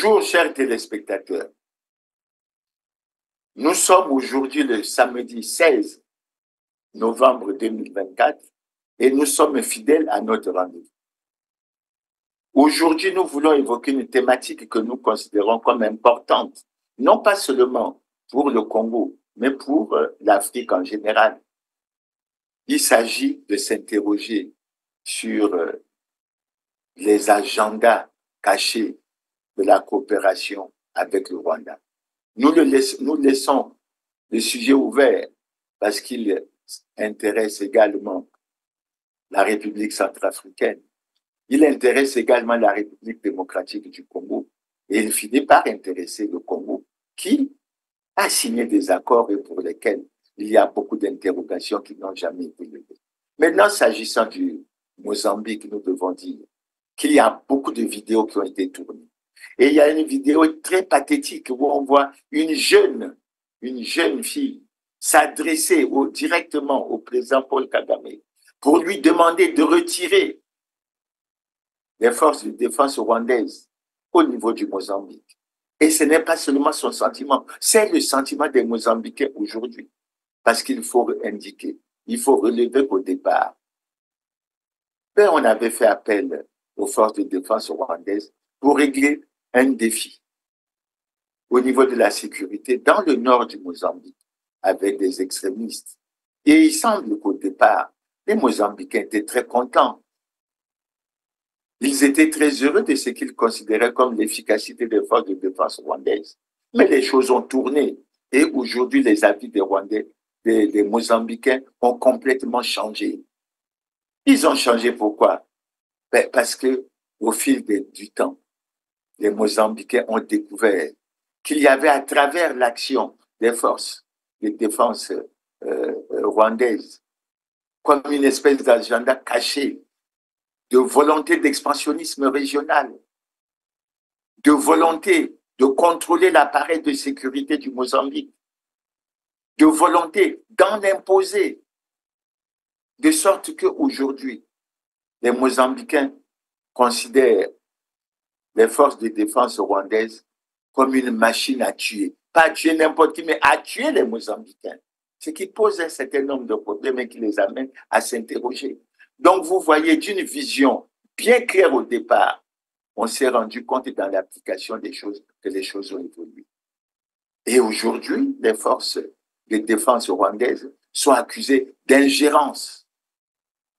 Bonjour, chers téléspectateurs. Nous sommes aujourd'hui le samedi 16 novembre 2024 et nous sommes fidèles à notre rendez-vous. Aujourd'hui, nous voulons évoquer une thématique que nous considérons comme importante, non pas seulement pour le Congo, mais pour l'Afrique en général. Il s'agit de s'interroger sur les agendas cachés de la coopération avec le Rwanda. Nous laissons le sujet ouvert parce qu'il intéresse également la République centrafricaine. Il intéresse également la République démocratique du Congo et il finit par intéresser le Congo qui a signé des accords et pour lesquels il y a beaucoup d'interrogations qui n'ont jamais été levées. Maintenant, s'agissant du Mozambique, nous devons dire qu'il y a beaucoup de vidéos qui ont été tournées. Et il y a une vidéo très pathétique où on voit une jeune fille s'adresser directement au président Paul Kagame pour lui demander de retirer les forces de défense rwandaises au niveau du Mozambique. Et ce n'est pas seulement son sentiment, c'est le sentiment des Mozambicains aujourd'hui. Parce qu'il faut indiquer, il faut relever qu'au départ, on avait fait appel aux forces de défense rwandaises pour régler un défi au niveau de la sécurité dans le nord du Mozambique avec des extrémistes. Et il semble qu'au départ, les Mozambicains étaient très contents. Ils étaient très heureux de ce qu'ils considéraient comme l'efficacité des forces de défense rwandaises. Mais les choses ont tourné et aujourd'hui, les avis des Rwandais, des Mozambicains ont complètement changé. Ils ont changé pourquoi? Parce que au fil du temps, les Mozambicains ont découvert qu'il y avait à travers l'action des forces de défense rwandaises comme une espèce d'agenda caché de volonté d'expansionnisme régional, de volonté de contrôler l'appareil de sécurité du Mozambique, de volonté d'en imposer, de sorte qu'aujourd'hui, les Mozambicains considèrent les forces de défense rwandaises comme une machine à tuer. Pas à tuer n'importe qui, mais à tuer les Mozambicains. Ce qui pose un certain nombre de problèmes et qui les amène à s'interroger. Donc, vous voyez, d'une vision bien claire au départ, on s'est rendu compte dans l'application des choses que les choses ont évolué. Et aujourd'hui, les forces de défense rwandaises sont accusées d'ingérence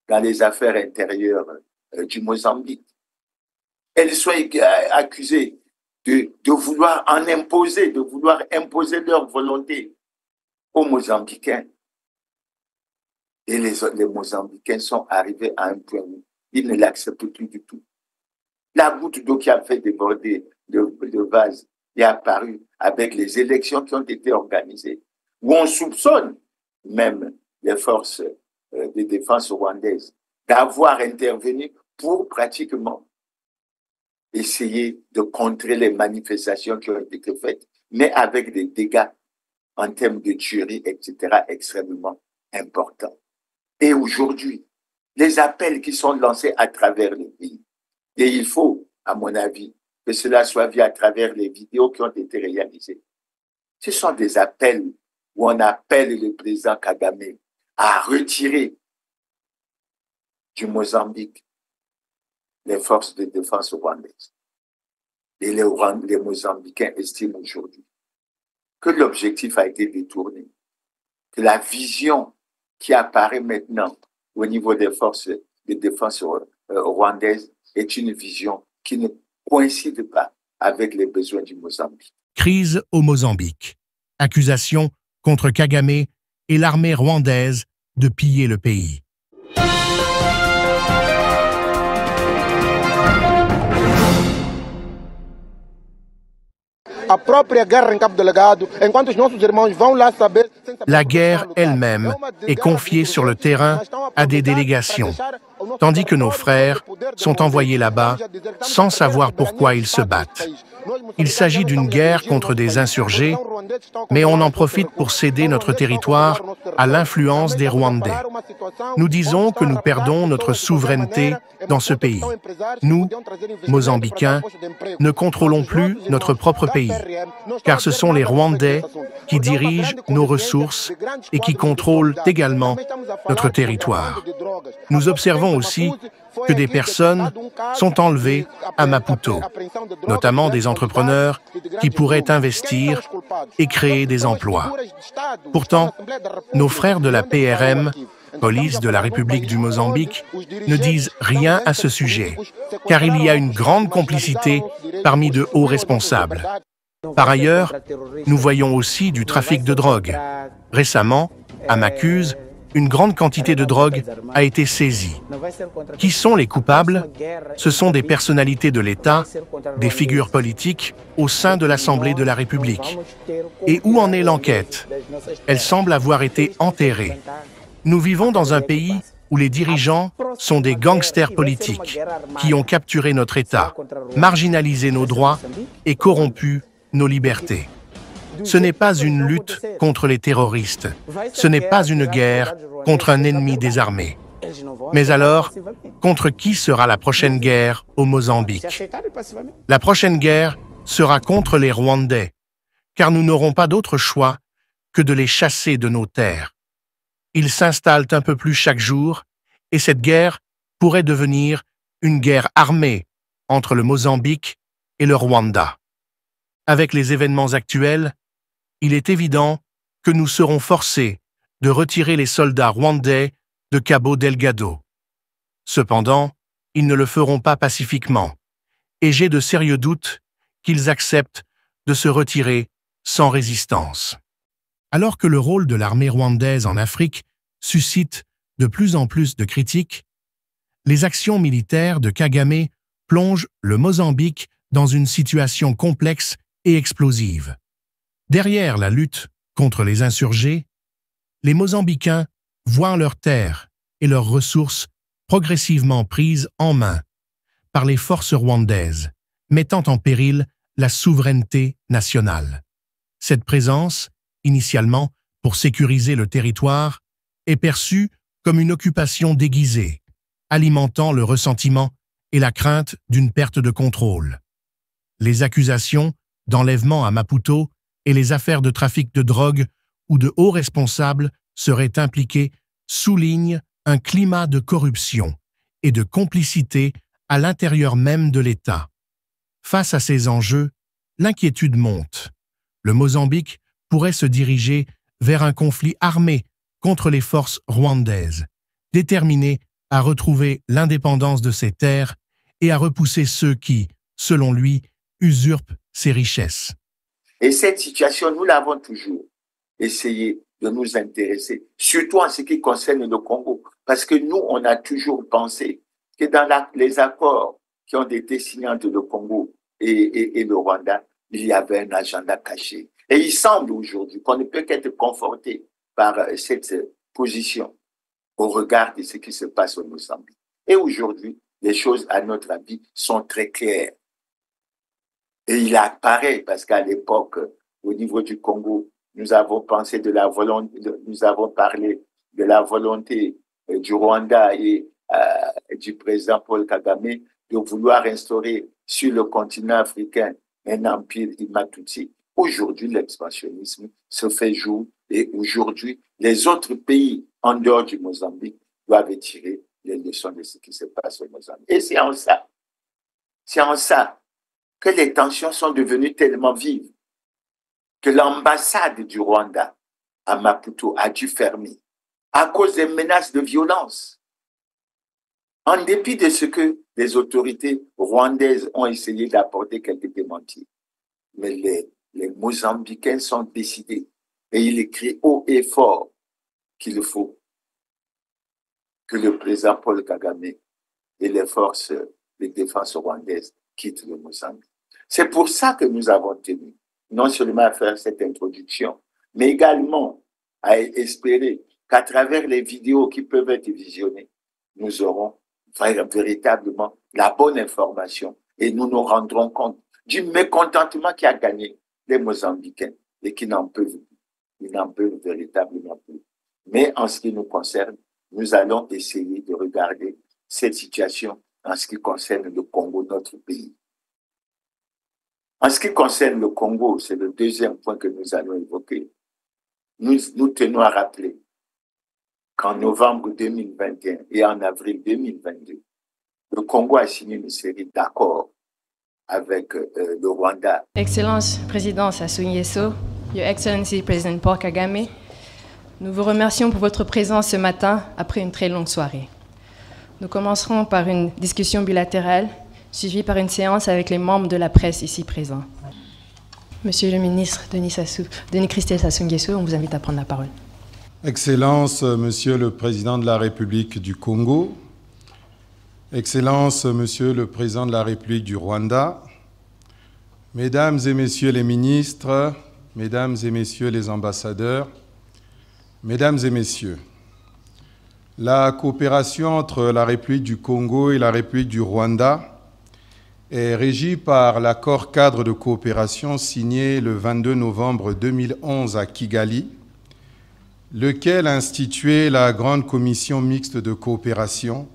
dans les affaires intérieures du Mozambique. Elles sont accusées de vouloir en imposer, de vouloir imposer leur volonté aux Mozambicains. Et les Mozambicains sont arrivés à un point où ils ne l'acceptent plus du tout. La goutte d'eau qui a fait déborder le vase est apparue avec les élections qui ont été organisées, où on soupçonne même les forces de défense rwandaises d'avoir intervenu pour pratiquement essayer de contrer les manifestations qui ont été faites, mais avec des dégâts en termes de tuerie, etc., extrêmement importants. Et aujourd'hui, les appels qui sont lancés à travers le pays, et il faut, à mon avis, que cela soit vu à travers les vidéos qui ont été réalisées. Ce sont des appels où on appelle le président Kagame à retirer du Mozambique les forces de défense rwandaises. Et les Mozambicains estiment aujourd'hui que l'objectif a été détourné, que la vision qui apparaît maintenant au niveau des forces de défense rwandaises est une vision qui ne coïncide pas avec les besoins du Mozambique. Crise au Mozambique. Accusation contre Kagame et l'armée rwandaise de piller le pays. La guerre elle-même est confiée sur le terrain à des délégations tandis que nos frères sont envoyés là-bas sans savoir pourquoi ils se battent. Il s'agit d'une guerre contre des insurgés, mais on en profite pour céder notre territoire à l'influence des Rwandais. Nous disons que nous perdons notre souveraineté dans ce pays. Nous, Mozambicains, ne contrôlons plus notre propre pays, car ce sont les Rwandais qui dirigent nos ressources et qui contrôlent également notre territoire. Nous observons aussi que des personnes sont enlevées à Maputo, notamment des entrepreneurs qui pourraient investir et créer des emplois. Pourtant, nos frères de la PRM, police de la République du Mozambique, ne disent rien à ce sujet, car il y a une grande complicité parmi de hauts responsables. Par ailleurs, nous voyons aussi du trafic de drogue. Récemment, à Macuse, une grande quantité de drogue a été saisie. Qui sont les coupables? Ce sont des personnalités de l'État, des figures politiques au sein de l'Assemblée de la République. Et où en est l'enquête? Elle semble avoir été enterrée. Nous vivons dans un pays où les dirigeants sont des gangsters politiques qui ont capturé notre État, marginalisé nos droits et corrompu nos libertés. Ce n'est pas une lutte contre les terroristes, ce n'est pas une guerre contre un ennemi désarmé. Mais alors, contre qui sera la prochaine guerre au Mozambique? La prochaine guerre sera contre les Rwandais, car nous n'aurons pas d'autre choix que de les chasser de nos terres. Ils s'installent un peu plus chaque jour, et cette guerre pourrait devenir une guerre armée entre le Mozambique et le Rwanda. Avec les événements actuels, il est évident que nous serons forcés de retirer les soldats rwandais de Cabo Delgado. Cependant, ils ne le feront pas pacifiquement, et j'ai de sérieux doutes qu'ils acceptent de se retirer sans résistance. Alors que le rôle de l'armée rwandaise en Afrique suscite de plus en plus de critiques, les actions militaires de Kagame plongent le Mozambique dans une situation complexe et explosive. Derrière la lutte contre les insurgés, les Mozambicains voient leurs terres et leurs ressources progressivement prises en main par les forces rwandaises, mettant en péril la souveraineté nationale. Cette présence, initialement pour sécuriser le territoire, est perçue comme une occupation déguisée, alimentant le ressentiment et la crainte d'une perte de contrôle. Les accusations d'enlèvement à Maputo et les affaires de trafic de drogue où de hauts responsables seraient impliqués soulignent un climat de corruption et de complicité à l'intérieur même de l'État. Face à ces enjeux, l'inquiétude monte. Le Mozambique pourrait se diriger vers un conflit armé contre les forces rwandaises, déterminé à retrouver l'indépendance de ses terres et à repousser ceux qui, selon lui, usurpent ses richesses. Et cette situation, nous l'avons toujours essayé de nous intéresser, surtout en ce qui concerne le Congo, parce que nous, on a toujours pensé que dans les accords qui ont été signés entre le Congo et le Rwanda, il y avait un agenda caché. Et il semble aujourd'hui qu'on ne peut qu'être conforté par cette position au regard de ce qui se passe au Mozambique. Et aujourd'hui, les choses, à notre avis, sont très claires. Et il apparaît, parce qu'à l'époque, au niveau du Congo, nous avons pensé de la volonté, nous avons parlé de la volonté du Rwanda et du président Paul Kagame de vouloir instaurer sur le continent africain un empire Imatouti. Aujourd'hui, l'expansionnisme se fait jour et aujourd'hui, les autres pays en dehors du Mozambique doivent tirer les leçons de ce qui se passe au Mozambique. Et c'est en ça que les tensions sont devenues tellement vives que l'ambassade du Rwanda à Maputo a dû fermer à cause des menaces de violence. En dépit de ce que les autorités rwandaises ont essayé d'apporter quelques démentis. Mais les Mozambicains sont décidés et ils crient haut et fort qu'il faut que le président Paul Kagame et les forces de défense rwandaises quittent le Mozambique. C'est pour ça que nous avons tenu non seulement à faire cette introduction, mais également à espérer qu'à travers les vidéos qui peuvent être visionnées, nous aurons véritablement la bonne information et nous nous rendrons compte du mécontentement qui a gagné les Mozambicains et qui n'en peuvent plus. Ils n'en peuvent véritablement plus. Mais en ce qui nous concerne, nous allons essayer de regarder cette situation en ce qui concerne le Congo, notre pays. En ce qui concerne le Congo, c'est le deuxième point que nous allons évoquer. Nous tenons à rappeler qu'en novembre 2021 et en avril 2022, le Congo a signé une série d'accords avec le Rwanda. Excellence Président Sassou Nguesso, Your Excellency President Paul Kagame, nous vous remercions pour votre présence ce matin après une très longue soirée. Nous commencerons par une discussion bilatérale suivie par une séance avec les membres de la presse ici présents. Monsieur le ministre Denis Christelle Sassou Nguesso, on vous invite à prendre la parole. Excellence, Monsieur le Président de la République du Congo, Excellence, Monsieur le Président de la République du Rwanda, Mesdames et Messieurs les ministres, Mesdames et Messieurs les ambassadeurs, Mesdames et Messieurs, la coopération entre la République du Congo et la République du Rwanda est régie par l'accord cadre de coopération signé le 22 novembre 2011 à Kigali, lequel a institué la Grande Commission mixte de coopération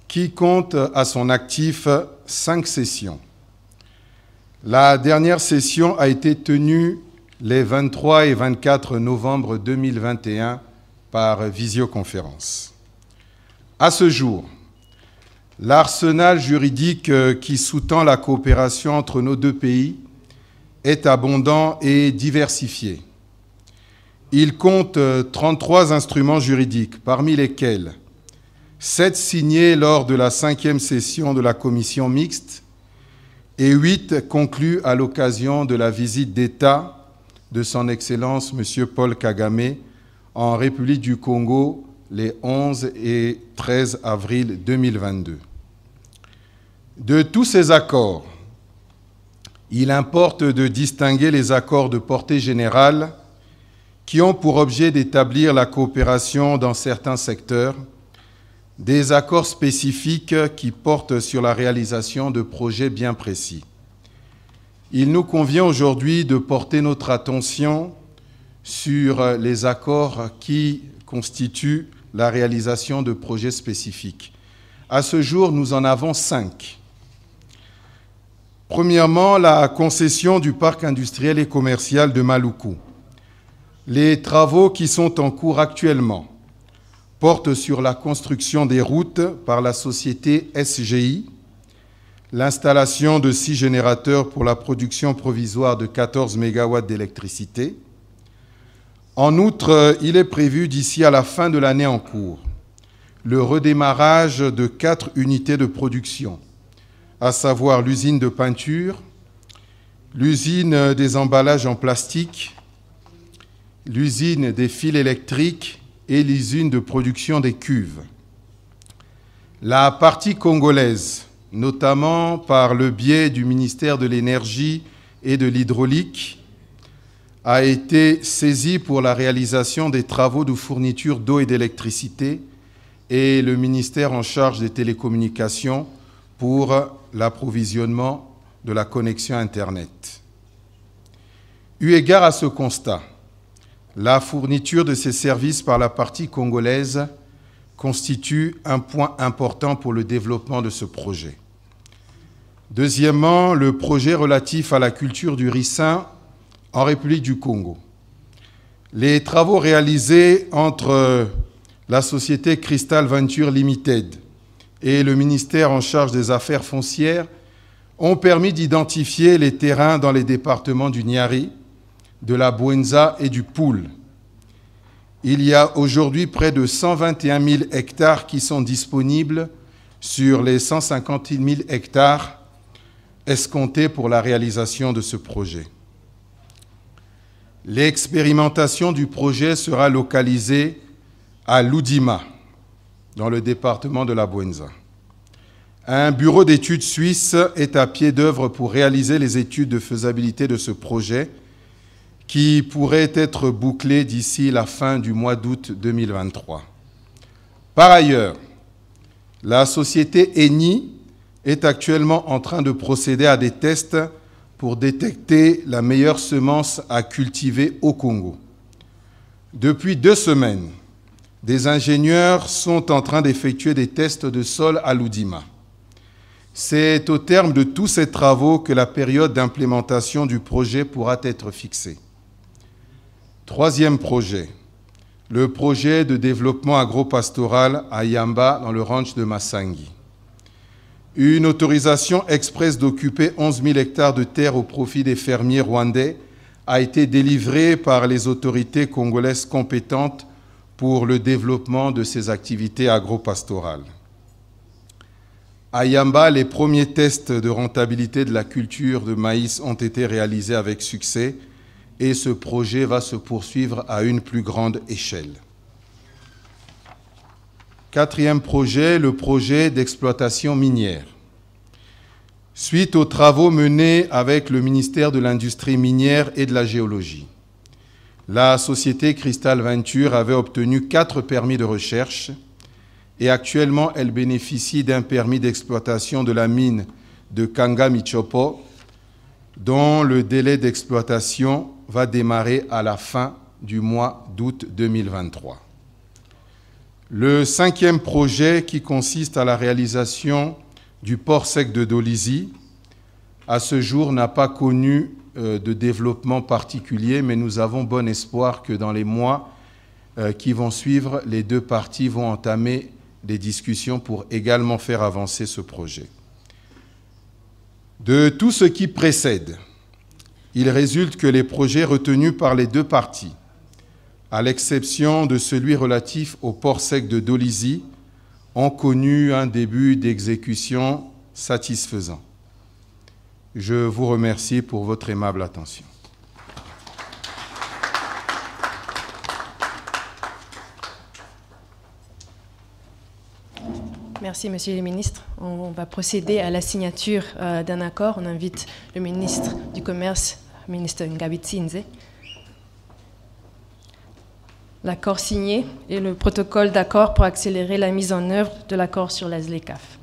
qui compte à son actif 5 sessions. La dernière session a été tenue les 23 et 24 novembre 2021 par visioconférence. À ce jour, l'arsenal juridique qui sous-tend la coopération entre nos deux pays est abondant et diversifié. Il compte 33 instruments juridiques, parmi lesquels 7 signés lors de la 5e session de la commission mixte et 8 conclus à l'occasion de la visite d'État de son Excellence M. Paul Kagame en République du Congo les 11 et 13 avril 2022. De tous ces accords, il importe de distinguer les accords de portée générale qui ont pour objet d'établir la coopération dans certains secteurs, des accords spécifiques qui portent sur la réalisation de projets bien précis. Il nous convient aujourd'hui de porter notre attention sur les accords qui constituent la réalisation de projets spécifiques. À ce jour, nous en avons 5. Premièrement, la concession du parc industriel et commercial de Maluku. Les travaux qui sont en cours actuellement portent sur la construction des routes par la société SGI, l'installation de 6 générateurs pour la production provisoire de 14 MW d'électricité. En outre, il est prévu d'ici à la fin de l'année en cours le redémarrage de 4 unités de production, à savoir l'usine de peinture, l'usine des emballages en plastique, l'usine des fils électriques et l'usine de production des cuves. La partie congolaise, notamment par le biais du ministère de l'Énergie et de l'Hydraulique, a été saisie pour la réalisation des travaux de fourniture d'eau et d'électricité et le ministère en charge des télécommunications pour l'approvisionnement de la connexion Internet. Eu égard à ce constat, la fourniture de ces services par la partie congolaise constitue un point important pour le développement de ce projet. Deuxièmement, le projet relatif à la culture du ricin en République du Congo. Les travaux réalisés entre la société Crystal Venture Limited et le ministère en charge des affaires foncières ont permis d'identifier les terrains dans les départements du Niari, de la Bouenza et du Poul. Il y a aujourd'hui près de 121 000 hectares qui sont disponibles sur les 150 000 hectares escomptés pour la réalisation de ce projet. L'expérimentation du projet sera localisée à Loudima, dans le département de la Bouenza. Un bureau d'études suisse est à pied d'œuvre pour réaliser les études de faisabilité de ce projet qui pourrait être bouclé d'ici la fin du mois d'août 2023. Par ailleurs, La société Eni est actuellement en train de procéder à des tests pour détecter la meilleure semence à cultiver au Congo. Depuis 2 semaines, des ingénieurs sont en train d'effectuer des tests de sol à Loudima. C'est au terme de tous ces travaux que la période d'implémentation du projet pourra être fixée. 3e projet, le projet de développement agropastoral à Yamba dans le ranch de Massangi. Une autorisation express d'occuper 11 000 hectares de terre au profit des fermiers rwandais a été délivrée par les autorités congolaises compétentes pour le développement de ces activités agropastorales. À Yamba, les premiers tests de rentabilité de la culture de maïs ont été réalisés avec succès et ce projet va se poursuivre à une plus grande échelle. 4e projet, le projet d'exploitation minière. Suite aux travaux menés avec le ministère de l'Industrie minière et de la Géologie, la société Crystal Venture avait obtenu 4 permis de recherche et actuellement elle bénéficie d'un permis d'exploitation de la mine de Kanga Michopo dont le délai d'exploitation va démarrer à la fin du mois d'août 2023. Le 5e projet qui consiste à la réalisation du port sec de Dolisie, à ce jour n'a pas connu de développement particulier, mais nous avons bon espoir que dans les mois qui vont suivre, les 2 parties vont entamer des discussions pour également faire avancer ce projet. De tout ce qui précède, il résulte que les projets retenus par les 2 parties, à l'exception de celui relatif au port sec de Dolisie, ont connu un début d'exécution satisfaisant. Je vous remercie pour votre aimable attention. Merci, Monsieur le ministre. On va procéder à la signature d'un accord. On invite le ministre du Commerce, ministre Ngabitsinze. L'accord signé et le protocole d'accord pour accélérer la mise en œuvre de l'accord sur la ZLECAf.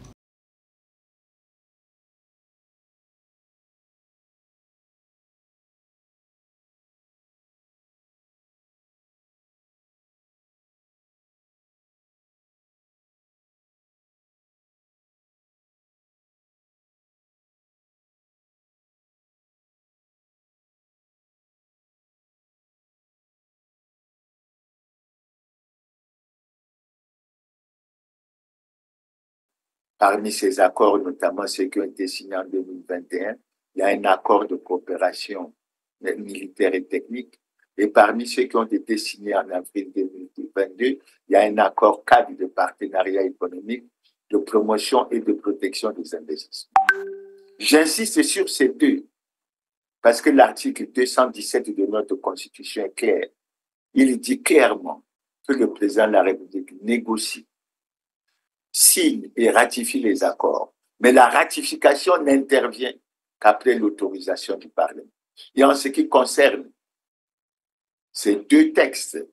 Parmi ces accords, notamment ceux qui ont été signés en 2021, il y a un accord de coopération militaire et technique. Et parmi ceux qui ont été signés en avril 2022, il y a un accord cadre de partenariat économique, de promotion et de protection des investissements. J'insiste sur ces 2, parce que l'article 217 de notre Constitution est clair. Il dit clairement que le président de la République négocie, signe et ratifie les accords. Mais la ratification n'intervient qu'après l'autorisation du Parlement. Et en ce qui concerne ces 2 textes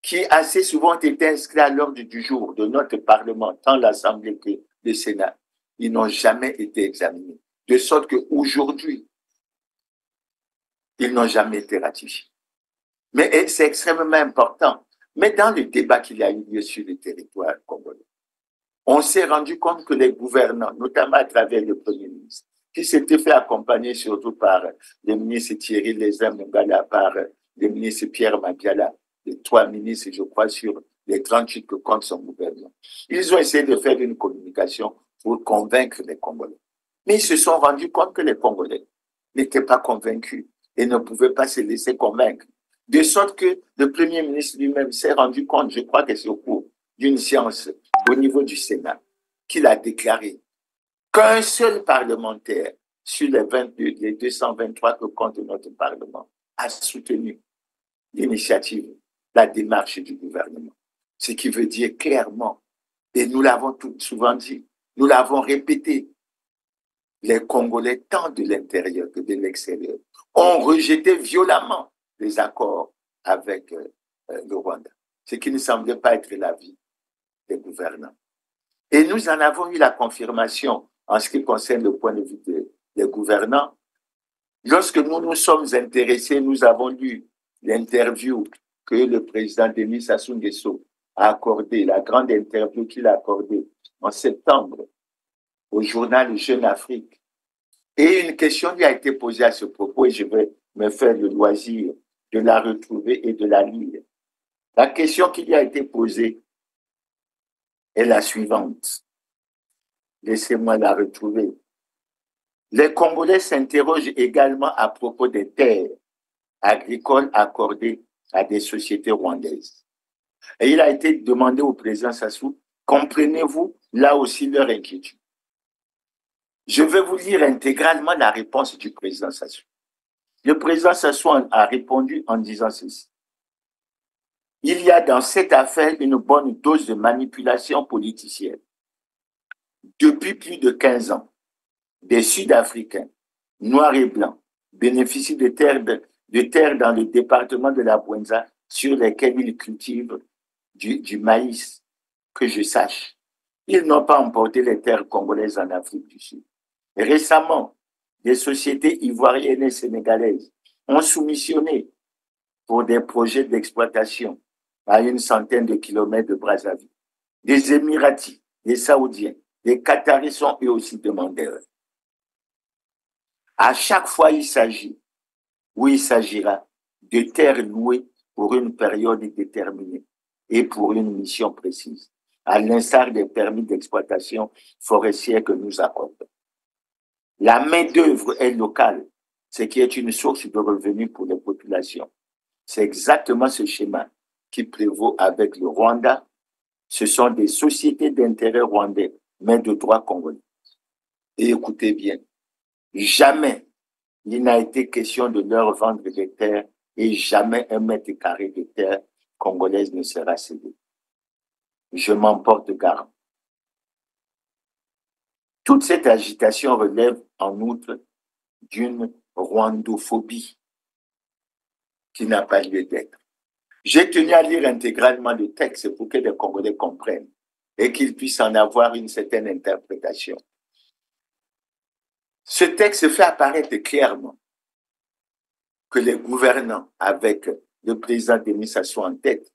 qui assez souvent ont été inscrits à l'ordre du jour de notre Parlement, tant l'Assemblée que le Sénat, ils n'ont jamais été examinés. De sorte qu'aujourd'hui, ils n'ont jamais été ratifiés. Mais c'est extrêmement important. Mais dans le débat qu'il y a eu lieu sur le territoire congolais, on s'est rendu compte que les gouvernants, notamment à travers le Premier ministre, qui s'était fait accompagner surtout par le ministre Thierry Lézin-Mongala, par le ministre Pierre Mabiala, les 3 ministres, je crois, sur les 38 que compte son gouvernement. Ils ont essayé de faire une communication pour convaincre les Congolais. Mais ils se sont rendus compte que les Congolais n'étaient pas convaincus et ne pouvaient pas se laisser convaincre. De sorte que le Premier ministre lui-même s'est rendu compte, je crois que c'est au cours d'une séance au niveau du Sénat, qu'il a déclaré qu'un seul parlementaire sur les 223 que compte notre Parlement a soutenu l'initiative, la démarche du gouvernement. Ce qui veut dire clairement, et nous l'avons tout souvent dit, nous l'avons répété, les Congolais, tant de l'intérieur que de l'extérieur, ont rejeté violemment les accords avec le Rwanda, ce qui ne semblait pas être l'avis des gouvernants. Et nous en avons eu la confirmation en ce qui concerne le point de vue des gouvernants. Lorsque nous nous sommes intéressés, nous avons lu l'interview que le président Denis Sassou Nguesso a accordée, la grande interview qu'il a accordée en septembre au journal Jeune Afrique. Et une question lui a été posée à ce propos et je vais me faire le loisir de la retrouver et de la lire. La question qui lui a été posée est la suivante. Laissez-moi la retrouver. Les Congolais s'interrogent également à propos des terres agricoles accordées à des sociétés rwandaises. Et il a été demandé au président Sassou, comprenez-vous là aussi leur inquiétude? Je vais vous lire intégralement la réponse du président Sassou. Le président Sassou a répondu en disant ceci. Il y a dans cette affaire une bonne dose de manipulation politicienne. Depuis plus de 15 ans, des Sud-Africains, noirs et blancs, bénéficient de terres dans le département de la Bouenza sur lesquelles ils cultivent du maïs, que je sache. Ils n'ont pas emporté les terres congolaises en Afrique du Sud. Et récemment, des sociétés ivoiriennes et sénégalaises ont soumissionné pour des projets d'exploitation à une centaine de kilomètres de Brazzaville. Des Émiratis, des Saoudiens, des Qataris sont eux aussi demandeurs. À chaque fois, il s'agit, ou il s'agira, de terres louées pour une période déterminée et pour une mission précise, à l'instar des permis d'exploitation forestière que nous accordons. La main-d'œuvre est locale, ce qui est une source de revenus pour les populations. C'est exactement ce schéma qui prévaut avec le Rwanda. Ce sont des sociétés d'intérêt rwandais, mais de droit congolais. Et écoutez bien, jamais il n'a été question de leur vendre des terres et jamais 1 mètre carré de terre congolaise ne sera cédé. Je m'en porte garde. Toute cette agitation relève en outre d'une rwandophobie qui n'a pas lieu d'être. J'ai tenu à lire intégralement le texte pour que les Congolais comprennent et qu'ils puissent en avoir une certaine interprétation. Ce texte fait apparaître clairement que les gouvernants, avec le président Denis Sassou en tête,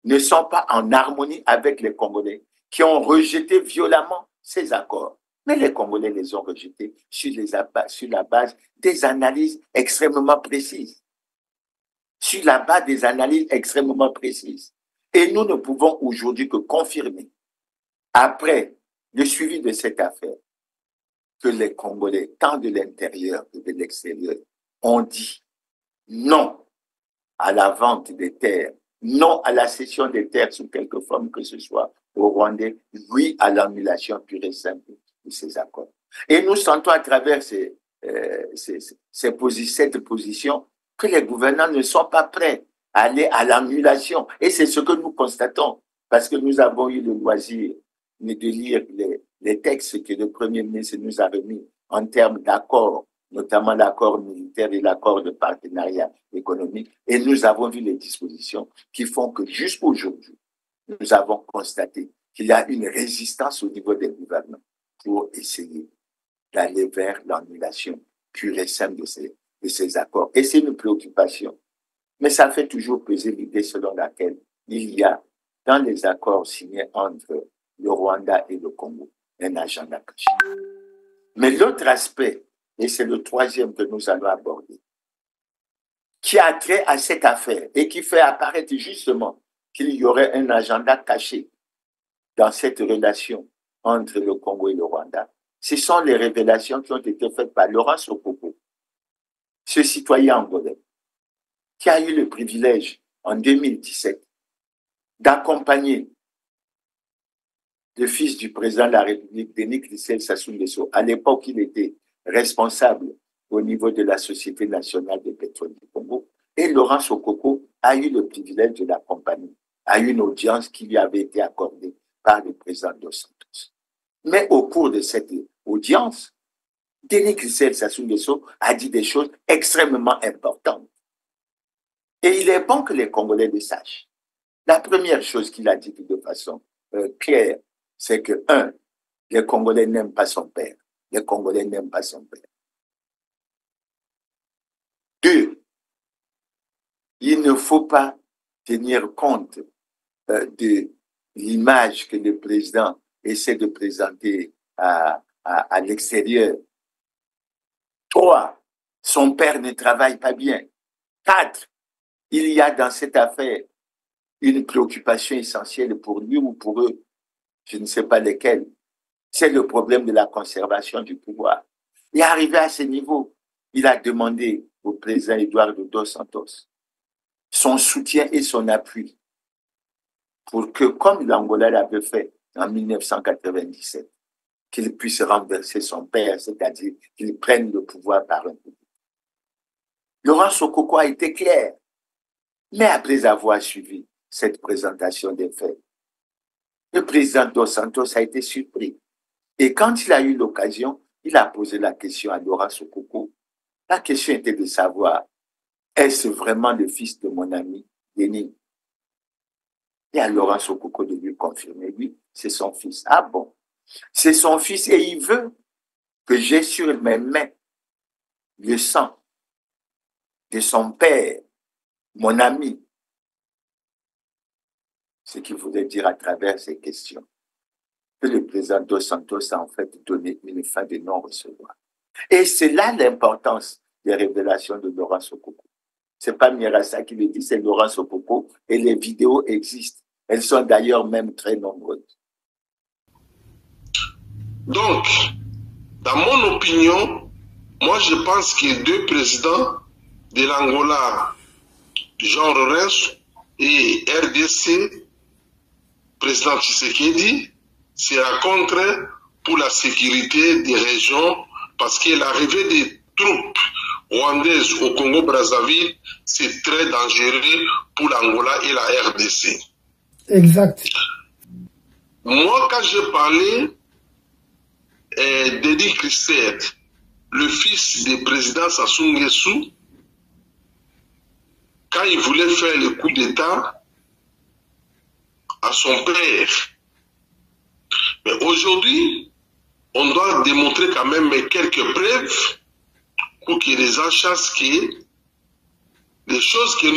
ne sont pas en harmonie avec les Congolais qui ont rejeté violemment ces accords. Mais les Congolais les ont rejetés sur la base des analyses extrêmement précises. Sur la base des analyses extrêmement précises. Et nous ne pouvons aujourd'hui que confirmer, après le suivi de cette affaire, que les Congolais, tant de l'intérieur que de l'extérieur, ont dit non à la vente des terres, non à la cession des terres sous quelque forme que ce soit au Rwandais, oui à l'annulation pure et simple de ces accords. Et nous sentons à travers cette position que les gouvernants ne sont pas prêts à aller à l'annulation. Et c'est ce que nous constatons, parce que nous avons eu le loisir de lire les textes que le Premier ministre nous a remis en termes d'accords, notamment l'accord militaire et l'accord de partenariat économique, et nous avons vu les dispositions qui font que jusqu'à aujourd'hui, nous avons constaté qu'il y a une résistance au niveau des gouvernements pour essayer d'aller vers l'annulation pure et simple de ces accords. Et c'est une préoccupation. Mais ça fait toujours peser l'idée selon laquelle il y a, dans les accords signés entre le Rwanda et le Congo, un agenda caché. Mais l'autre aspect, et c'est le troisième que nous allons aborder, qui a trait à cette affaire et qui fait apparaître justement qu'il y aurait un agenda caché dans cette relation entre le Congo et le Rwanda, ce sont les révélations qui ont été faites par Laurent Sokoko, ce citoyen angolais, qui a eu le privilège en 2017 d'accompagner le fils du président de la République, Denis Sassou Nguesso. À l'époque, il était responsable au niveau de la Société nationale de pétrole du Congo. Et Laurent Sokoko a eu le privilège de l'accompagner à une audience qui lui avait été accordée par le président Dos Santos. Mais au cours de cette audience, Denis Sassou Nguesso a dit des choses extrêmement importantes. Et il est bon que les Congolais le sachent. La première chose qu'il a dit de façon claire, c'est que, Les Congolais n'aiment pas son père. Les Congolais n'aiment pas son père. 2, il ne faut pas tenir compte de l'image que le président essaie de présenter à l'extérieur. 3, son père ne travaille pas bien. 4, il y a dans cette affaire une préoccupation essentielle pour lui ou pour eux, je ne sais pas lesquels. C'est le problème de la conservation du pouvoir. Et arrivé à ce niveau, il a demandé au président Eduardo dos Santos son soutien et son appui pour que, comme l'Angola l'avait fait en 1997, qu'il puisse renverser son père, c'est-à-dire qu'il prenne le pouvoir par un coup. Laurent Sokoko a été clair, mais après avoir suivi cette présentation des faits, le président dos Santos a été surpris. Et quand il a eu l'occasion, il a posé la question à Laurent Sokoko. La question était de savoir, est-ce vraiment le fils de mon ami Denis? Et à Laurent Sokoko de lui confirmer, oui, c'est son fils. Ah bon, c'est son fils et il veut que j'ai sur mes mains le sang de son père, mon ami. Ce qu'il voulait dire à travers ces questions, que le président dos Santos a en fait donné une fin de non-recevoir. Et c'est là l'importance des révélations de Laurent Sokoko. Ce n'est pas Mirassa qui le dit, c'est Laurent Sokoko et les vidéos existent. Elles sont d'ailleurs même très nombreuses. Donc, dans mon opinion, moi je pense que les deux présidents de l'Angola, Jean Lorenzo et RDC, président Tshisekedi, se rencontrent pour la sécurité des régions parce que l'arrivée des troupes rwandaises au Congo-Brazzaville, c'est très dangereux pour l'Angola et la RDC. Exact. Moi, quand j'ai parlé d'Edi Christelle, le fils du président Sassou Nguesso, quand il voulait faire le coup d'État à son père, mais aujourd'hui, on doit démontrer quand même quelques preuves pour que les gens sachent que les choses que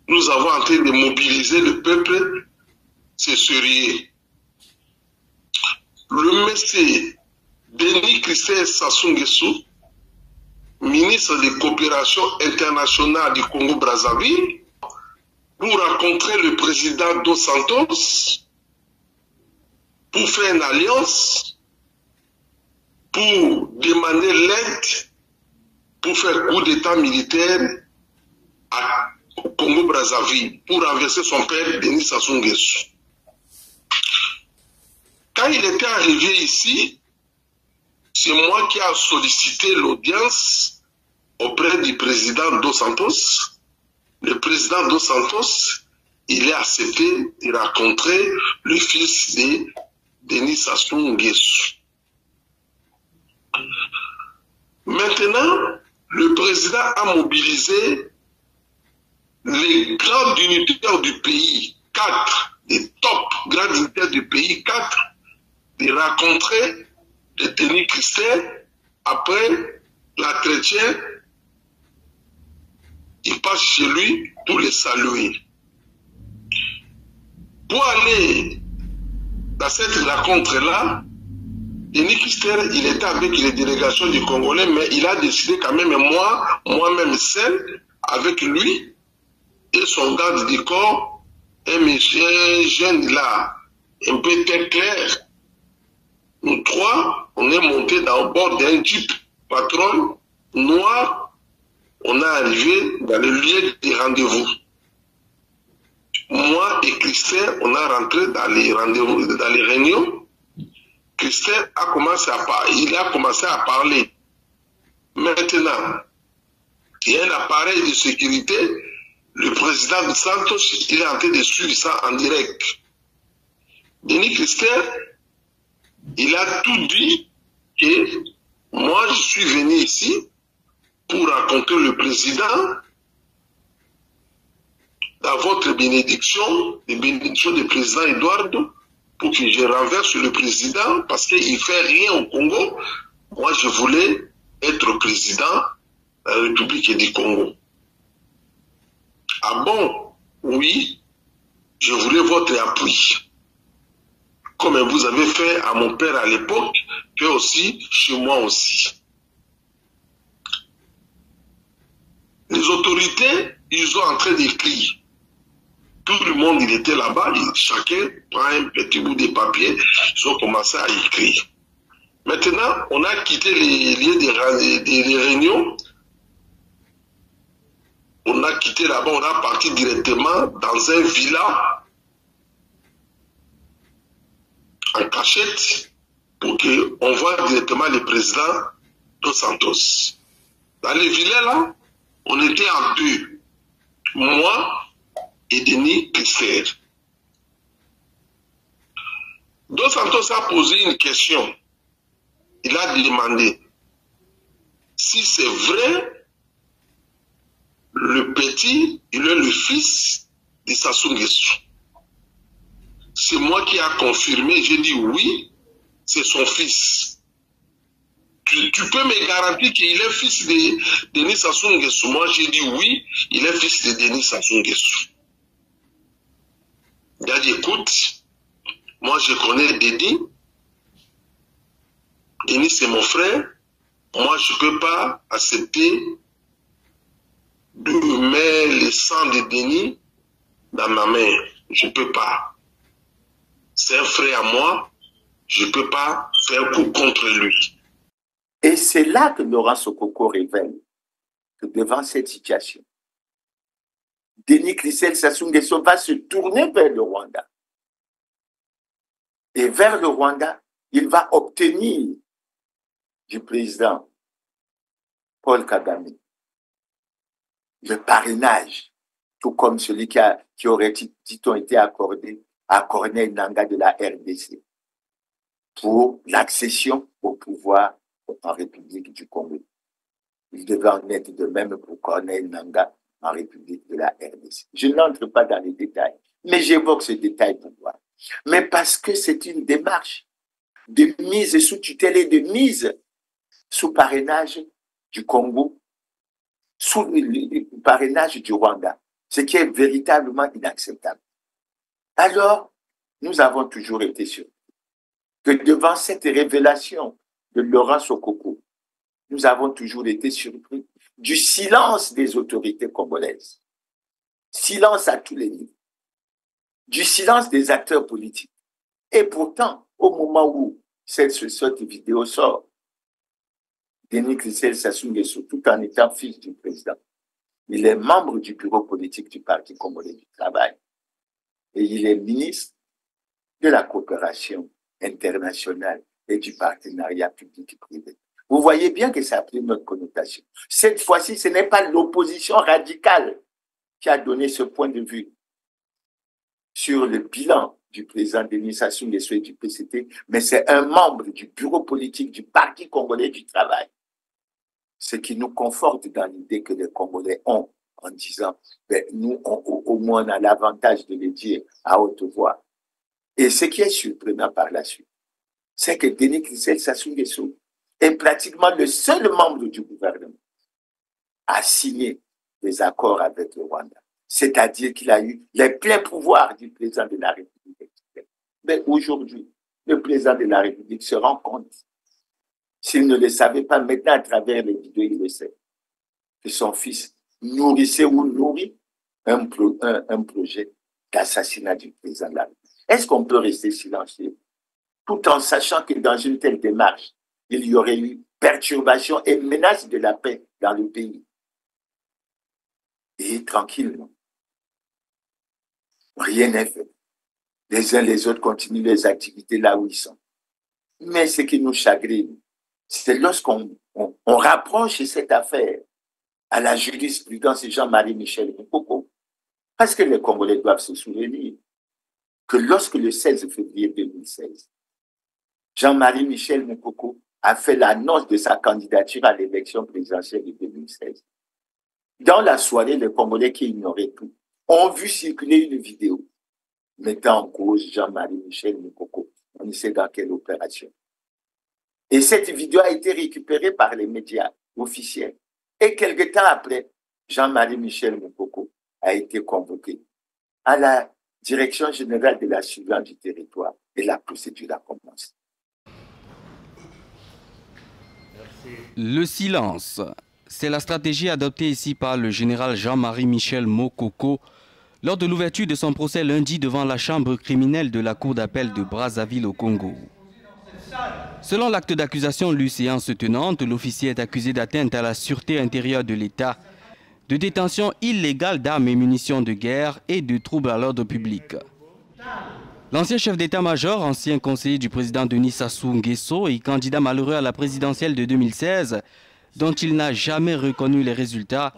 nous avons en train de mobiliser le peuple, c'est sérieux. Le monsieur Denis Christelle Sassou Nguesso, ministre de coopération internationale du Congo-Brazzaville, pour rencontrer le président dos Santos, pour faire une alliance, pour demander l'aide, pour faire coup d'état militaire au Congo-Brazzaville, pour renverser son père, Denis Sassou Nguesso. Quand il était arrivé ici, c'est moi qui ai sollicité l'audience auprès du président dos Santos. Le président dos Santos, il a accepté de rencontrer le fils de Denis Sassou Nguesso. Maintenant, le président a mobilisé les grands dignitaires du pays, 4, les top grands dignitaires du pays, 4, de rencontrer le Denis Christelle. Après l'entretien, il passe chez lui pour les saluer. Pour aller dans cette rencontre-là, Denis Christelle, il était avec les délégations du Congolais, mais il a décidé quand même, moi-même seul, avec lui et son garde du corps, un monsieur jeune là, un peu très clair. Nous trois, on est montés au bord d'un jeep patron noir. On est arrivé dans le lieu des rendez-vous. Moi et Christelle, on est rentré dans les rendez-vous, dans les réunions. Christelle a commencé à parler. Maintenant, il y a un appareil de sécurité. Le président de Santos, il est en train de suivre ça en direct. Denis Christelle, il a tout dit que moi, je suis venu ici pour rencontrer le président dans votre bénédiction, les bénédictions du président Eduardo, pour que je renverse le président parce qu'il ne fait rien au Congo. Moi, je voulais être président de la République du Congo. Ah bon? Oui, je voulais votre appui. Comme vous avez fait à mon père à l'époque, que aussi chez moi aussi. Les autorités, ils sont en train d'écrire. Tout le monde, il était là-bas, chacun prend un petit bout de papier, ils ont commencé à écrire. Maintenant, on a quitté les lieux des réunions. On a quitté là-bas, on a parti directement dans un villa en cachette pour qu'on voit directement le président Dos Santos. Dans les villas là, on était en deux. Moi et Denis Christer. Dos Santos a posé une question. Il a demandé si c'est vrai, le petit, il est le fils de Sassou Nguesso. C'est moi qui a confirmé, j'ai dit oui, c'est son fils. Tu peux me garantir qu'il est fils de Denis Sassou Nguesso? Moi j'ai dit oui, il est fils de Denis Sassou Nguesso. Il a dit écoute, moi je connais Denis. Denis c'est mon frère. Moi je ne peux pas accepter de mettre le sang de Denis dans ma main. Je ne peux pas. C'est un frère à moi. Je ne peux pas faire coup contre lui. Et c'est là que Laurent Sokoko révèle que devant cette situation, Denis Christel Sassou Nguesso va se tourner vers le Rwanda. Et vers le Rwanda, il va obtenir du président Paul Kagame le parrainage, tout comme celui qui aurait, dit-on, été accordé à Corneille Nangaa de la RDC pour l'accession au pouvoir en République du Congo. Il devait en être de même pour Corneille Nangaa en République de la RDC. Je n'entre pas dans les détails, mais j'évoque ce détail pour voir. Mais parce que c'est une démarche de mise sous tutelle et de mise sous parrainage du Congo, sous le parrainage du Rwanda, ce qui est véritablement inacceptable. Alors, nous avons toujours été surpris que devant cette révélation de Laurent Sokoko, nous avons toujours été surpris du silence des autorités congolaises. Silence à tous les niveaux. Du silence des acteurs politiques. Et pourtant, au moment où cette vidéo sort, Denis Christel Sassou Nguesso, tout en étant fils du président, il est membre du bureau politique du Parti congolais du travail. Et il est ministre de la coopération internationale et du partenariat public-privé. Vous voyez bien que ça a pris notre connotation. Cette fois-ci, ce n'est pas l'opposition radicale qui a donné ce point de vue sur le bilan du président Denis Sassou Nguesso et du PCT, mais c'est un membre du bureau politique du Parti congolais du travail. Ce qui nous conforte dans l'idée que les Congolais ont en disant, ben, nous, au moins, on a l'avantage de le dire à haute voix. Et ce qui est surprenant par la suite, c'est que Denis Christel Sassou Nguesso est pratiquement le seul membre du gouvernement à signer des accords avec le Rwanda. C'est-à-dire qu'il a eu les pleins pouvoirs du président de la République. Mais aujourd'hui, le président de la République se rend compte, s'il ne le savait pas maintenant à travers les vidéos, il le sait, que son fils nourrissait ou nourrit un projet d'assassinat du président de la République. Est-ce qu'on peut rester silencieux tout en sachant que dans une telle démarche, il y aurait eu perturbation et menace de la paix dans le pays? Et tranquillement, rien n'est fait. Les uns les autres continuent les activités là où ils sont. Mais ce qui nous chagrine, c'est lorsqu'on rapproche cette affaire à la jurisprudence de Jean-Marie Michel Moukoko. Parce que les Congolais doivent se souvenir que lorsque le 16 février 2016, Jean-Marie Michel Moukoko a fait l'annonce de sa candidature à l'élection présidentielle de 2016. Dans la soirée, les Congolais qui ignoraient tout ont vu circuler une vidéo mettant en cause Jean-Marie Michel Moukoko. On ne sait dans quelle opération. Et cette vidéo a été récupérée par les médias officiels. Et quelque temps après, Jean-Marie Michel Moukoko a été convoqué à la Direction générale de la surveillance du territoire et la procédure a commencé. Le silence, c'est la stratégie adoptée ici par le général Jean-Marie Michel Moukoko lors de l'ouverture de son procès lundi devant la chambre criminelle de la cour d'appel de Brazzaville au Congo. Selon l'acte d'accusation lu séance tenante, l'officier est accusé d'atteinte à la sûreté intérieure de l'État, de détention illégale d'armes et munitions de guerre et de troubles à l'ordre public. L'ancien chef d'état-major, ancien conseiller du président Denis Sassou Nguesso et candidat malheureux à la présidentielle de 2016, dont il n'a jamais reconnu les résultats,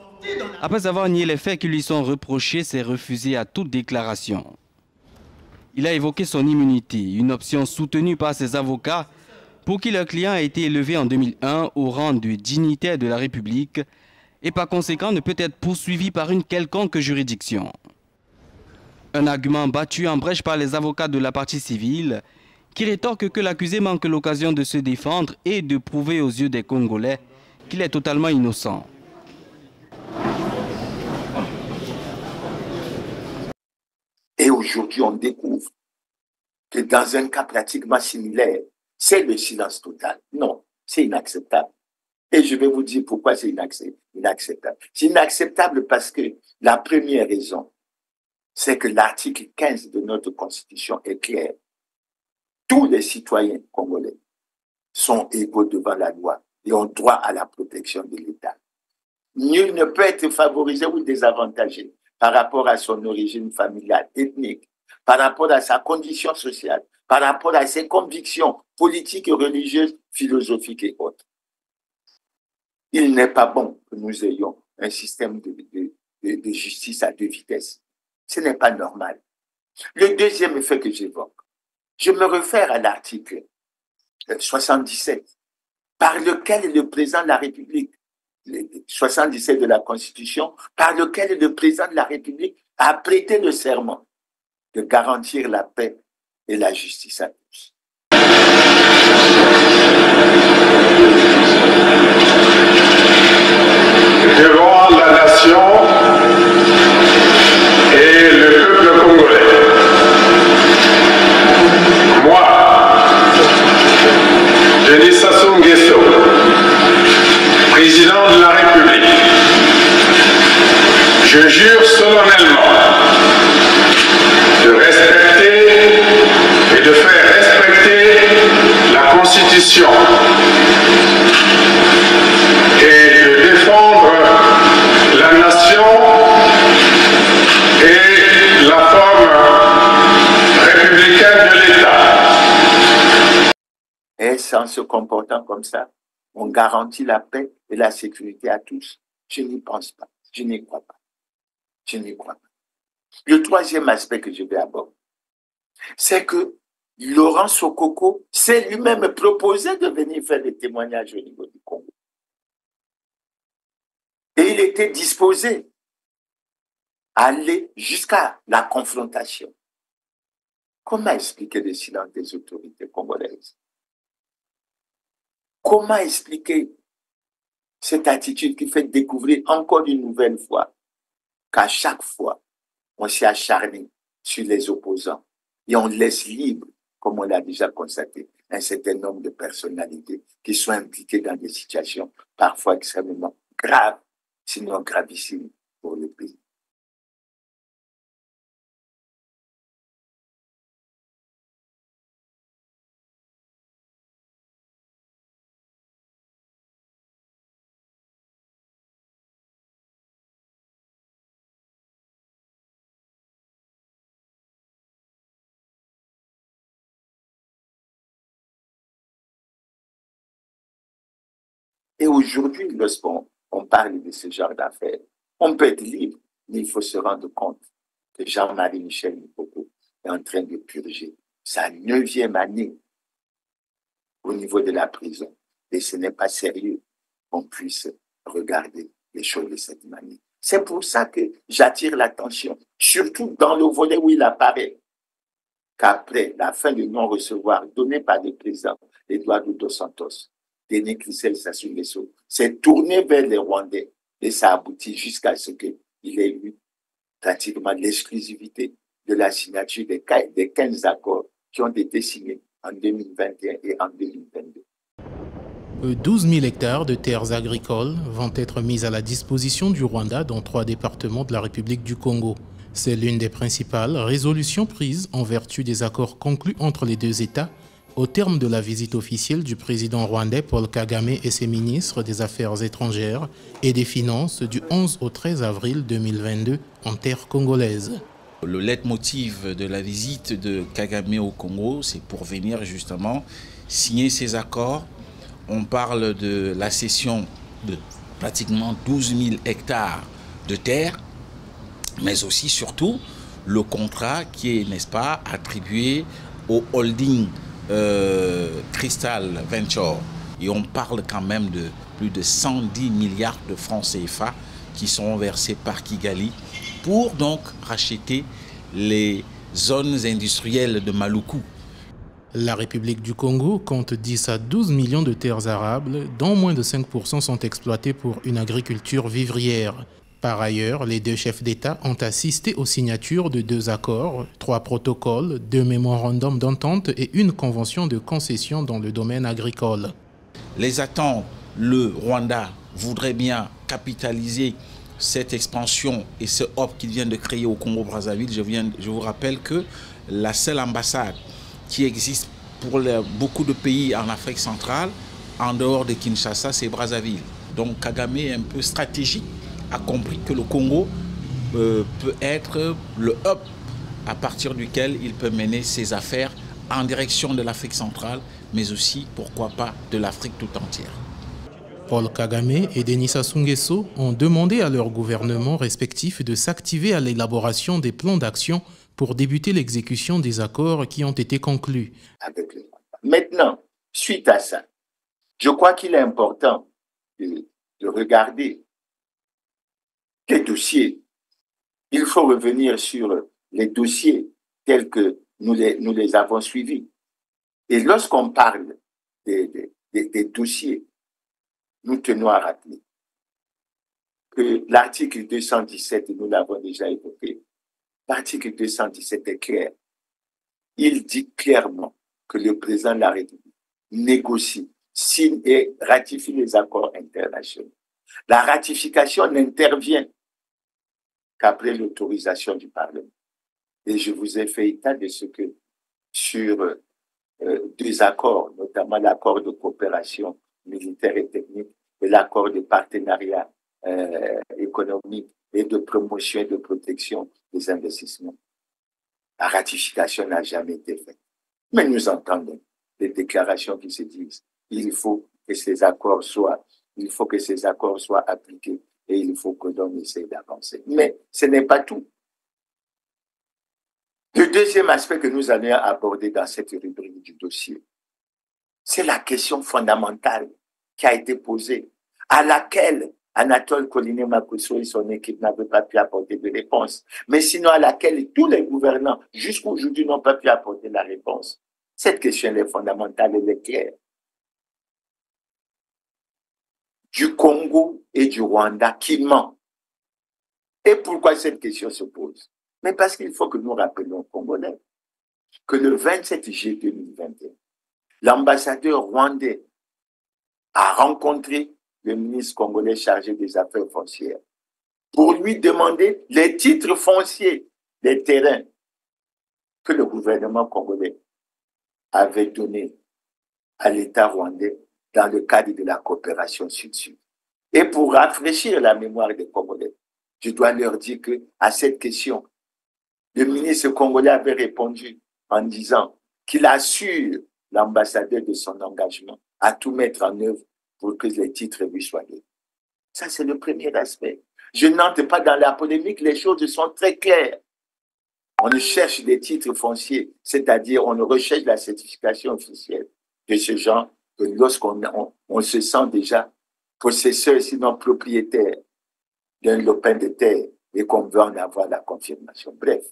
après avoir nié les faits qui lui sont reprochés, s'est refusé à toute déclaration. Il a évoqué son immunité, une option soutenue par ses avocats pour qui leur client a été élevé en 2001 au rang de dignitaire de la République et par conséquent ne peut être poursuivi par une quelconque juridiction. Un argument battu en brèche par les avocats de la partie civile qui rétorquent que l'accusé manque l'occasion de se défendre et de prouver aux yeux des Congolais qu'il est totalement innocent. Et aujourd'hui, on découvre que dans un cas pratiquement similaire, c'est le silence total. Non, c'est inacceptable. Et je vais vous dire pourquoi c'est inacceptable. C'est inacceptable parce que la première raison, c'est que l'article 15 de notre Constitution est clair. Tous les citoyens congolais sont égaux devant la loi et ont droit à la protection de l'État. Nul ne peut être favorisé ou désavantagé par rapport à son origine familiale, ethnique, par rapport à sa condition sociale, par rapport à ses convictions politiques et religieuses, philosophiques et autres. Il n'est pas bon que nous ayons un système de justice à deux vitesses. Ce n'est pas normal. Le deuxième effet que j'évoque, je me réfère à l'article 77, par lequel le président de la République, 77 de la Constitution, par lequel le président de la République a prêté le serment de garantir la paix et la justice à tous. Devant la nation et le peuple congolais, moi, Denis Sassou Nguesso, président de la République, je jure solennellement de respecter et de faire respecter la Constitution et de défendre la nation et la forme républicaine de l'État. Et en se comportant comme ça, on garantit la paix et la sécurité à tous. Je n'y pense pas. Je n'y crois pas. Je n'y crois pas. Le troisième aspect que je vais aborder, c'est que Laurent Sokoko s'est lui-même proposé de venir faire des témoignages au niveau du Congo. Et il était disposé à aller jusqu'à la confrontation. Comment expliquer le silence des autorités congolaises? Comment expliquer cette attitude qui fait découvrir encore une nouvelle fois qu'à chaque fois, on s'est acharné sur les opposants et on laisse libre, comme on l'a déjà constaté, un certain nombre de personnalités qui sont impliquées dans des situations parfois extrêmement graves, sinon gravissimes pour le pays. Et aujourd'hui, lorsqu'on parle de ce genre d'affaires, on peut être libre, mais il faut se rendre compte que Jean-Marie Michel Moukoko est en train de purger sa 9e année au niveau de la prison. Et ce n'est pas sérieux qu'on puisse regarder les choses de cette manière. C'est pour ça que j'attire l'attention, surtout dans le volet où il apparaît, qu'après la fin du non-recevoir donné par le président Eduardo dos Santos, Denis Christel Sassou Nguesso s'est tourné vers les Rwandais et ça aboutit jusqu'à ce qu'il ait eu pratiquement l'exclusivité de la signature des 15 accords qui ont été signés en 2021 et en 2022. 12 000 hectares de terres agricoles vont être mis à la disposition du Rwanda dans 3 départements de la République du Congo. C'est l'une des principales résolutions prises en vertu des accords conclus entre les deux États au terme de la visite officielle du président rwandais Paul Kagame et ses ministres des Affaires étrangères et des Finances du 11 au 13 avril 2022 en terre congolaise. Le leitmotiv de la visite de Kagame au Congo, c'est pour venir justement signer ces accords. On parle de la cession de pratiquement 12 000 hectares de terre, mais aussi surtout le contrat qui est, n'est-ce pas, attribué au holding Crystal Venture. Et on parle quand même de plus de 110 milliards de francs CFA qui sont versés par Kigali pour donc racheter les zones industrielles de Maluku. La République du Congo compte 10 à 12 millions de terres arables, dont moins de 5% sont exploitées pour une agriculture vivrière. Par ailleurs, les deux chefs d'État ont assisté aux signatures de 2 accords, 3 protocoles, 2 mémorandums d'entente et une convention de concession dans le domaine agricole. Les attentes, le Rwanda voudrait bien capitaliser cette expansion et ce hub qu'il vient de créer au Congo-Brazzaville. Je vous rappelle que la seule ambassade qui existe pour beaucoup de pays en Afrique centrale, en dehors de Kinshasa, c'est Brazzaville. Donc Kagame est un peu stratégique, a compris que le Congo peut être le hub à partir duquel il peut mener ses affaires en direction de l'Afrique centrale, mais aussi, pourquoi pas, de l'Afrique tout entière. Paul Kagame et Denis Sassou Nguesso ont demandé à leurs gouvernements respectifs de s'activer à l'élaboration des plans d'action pour débuter l'exécution des accords qui ont été conclus. Maintenant, suite à ça, je crois qu'il est important de regarder les dossiers. Il faut revenir sur les dossiers tels que nous les avons suivis. Et lorsqu'on parle des dossiers, nous tenons à rappeler que l'article 217, nous l'avons déjà évoqué, l'article 217 est clair. Il dit clairement que le président de la République négocie, signe et ratifie les accords internationaux. La ratification n'intervient qu'après l'autorisation du Parlement. Et je vous ai fait état de ce que sur 2 accords, notamment l'accord de coopération militaire et technique et l'accord de partenariat économique et de promotion et de protection des investissements. La ratification n'a jamais été faite. Mais nous entendons des déclarations qui se disent il faut que ces accords soient appliqués et il faut que l'on essaie d'avancer. Mais ce n'est pas tout. Le deuxième aspect que nous allons aborder dans cette rubrique du dossier, c'est la question fondamentale qui a été posée, à laquelle Anatole Koliné-Makosso et son équipe n'avaient pas pu apporter de réponse, mais sinon à laquelle tous les gouvernants jusqu'aujourd'hui n'ont pas pu apporter la réponse. Cette question est fondamentale, elle est claire. Du Congo et du Rwanda qui ment. Et pourquoi cette question se pose? Mais parce qu'il faut que nous rappelions aux Congolais que le 27 juillet 2021, l'ambassadeur rwandais a rencontré le ministre congolais chargé des affaires foncières pour lui demander les titres fonciers des terrains que le gouvernement congolais avait donnés à l'État rwandais dans le cadre de la coopération sud-sud. Et pour rafraîchir la mémoire des Congolais, je dois leur dire qu'à cette question, le ministre congolais avait répondu en disant qu'il assure l'ambassadeur de son engagement à tout mettre en œuvre pour que les titres lui soient donnés. Ça, c'est le premier aspect. Je n'entre pas dans la polémique, les choses sont très claires. On cherche des titres fonciers, c'est-à-dire on recherche la certification officielle de ce genre, que lorsqu'on se sent déjà possesseur, sinon propriétaire d'un lopin de terre et qu'on veut en avoir la confirmation. Bref,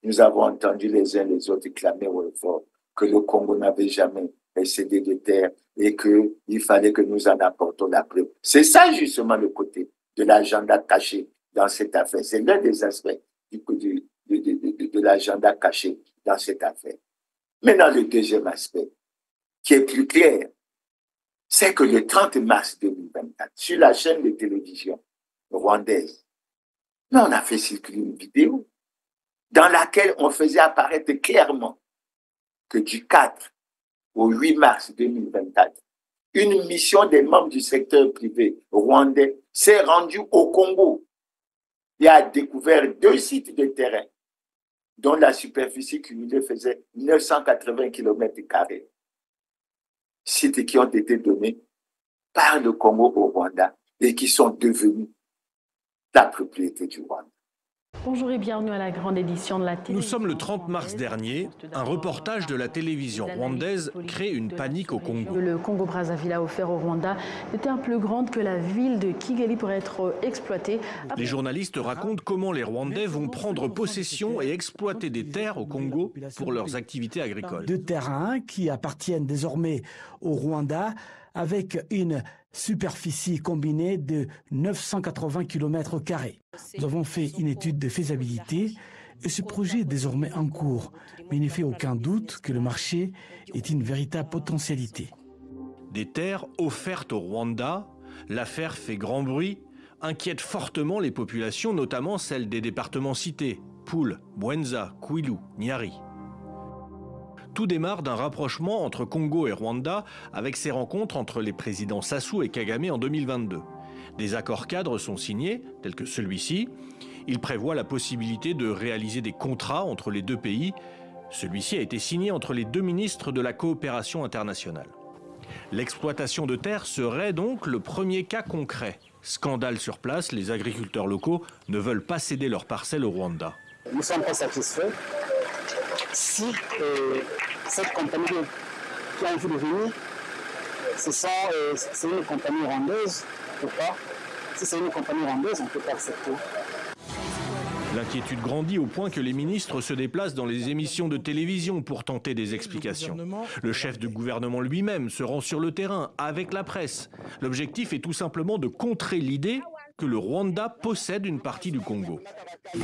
nous avons entendu les uns les autres clamer au fort que le Congo n'avait jamais cédé de terre et qu'il fallait que nous en apportons la preuve. C'est ça justement le côté de l'agenda caché dans cette affaire. C'est l'un des aspects de l'agenda caché dans cette affaire. Maintenant, le deuxième aspect, qui est plus clair, c'est que le 30 mars 2024, sur la chaîne de télévision rwandaise, on a fait circuler une vidéo dans laquelle on faisait apparaître clairement que du 4 au 8 mars 2024, une mission des membres du secteur privé rwandais s'est rendue au Congo et a découvert 2 sites de terrain dont la superficie cumulée faisait 980 km². Sites qui ont été donnés par le Congo au Rwanda et qui sont devenus la propriété du Rwanda. Bonjour et bienvenue à la grande édition de la télévision. Nous sommes le 30 mars dernier. Un reportage de la télévision rwandaise crée une panique au Congo. Le Congo-Brazzaville a offert au Rwanda des terres plus grandes que la ville de Kigali pour être exploitée. Les journalistes racontent comment les Rwandais vont prendre possession et exploiter des terres au Congo pour leurs activités agricoles. 2 terrains qui appartiennent désormais au Rwanda avec une superficie combinée de 980 km². Nous avons fait une étude de faisabilité et ce projet est désormais en cours. Mais il ne fait aucun doute que le marché est une véritable potentialité. Des terres offertes au Rwanda, l'affaire fait grand bruit, inquiète fortement les populations, notamment celles des départements cités, Poul, Bwenza, Kwilu, Nyari. Tout démarre d'un rapprochement entre Congo et Rwanda avec ces rencontres entre les présidents Sassou et Kagame en 2022. Des accords cadres sont signés, tels que celui-ci. Il prévoit la possibilité de réaliser des contrats entre les 2 pays. Celui-ci a été signé entre les 2 ministres de la coopération internationale. L'exploitation de terres serait donc le premier cas concret. Scandale sur place, les agriculteurs locaux ne veulent pas céder leurs parcelles au Rwanda. Nous ne sommes pas satisfaits. Si cette compagnie qui a envie de venir, c'est une compagnie rwandaise ou pas? Si c'est une compagnie rwandaise, on ne peut pas accepter. L'inquiétude grandit au point que les ministres se déplacent dans les émissions de télévision pour tenter des explications. Le chef de gouvernement lui-même se rend sur le terrain avec la presse. L'objectif est tout simplement de contrer l'idée que le Rwanda possède une partie du Congo.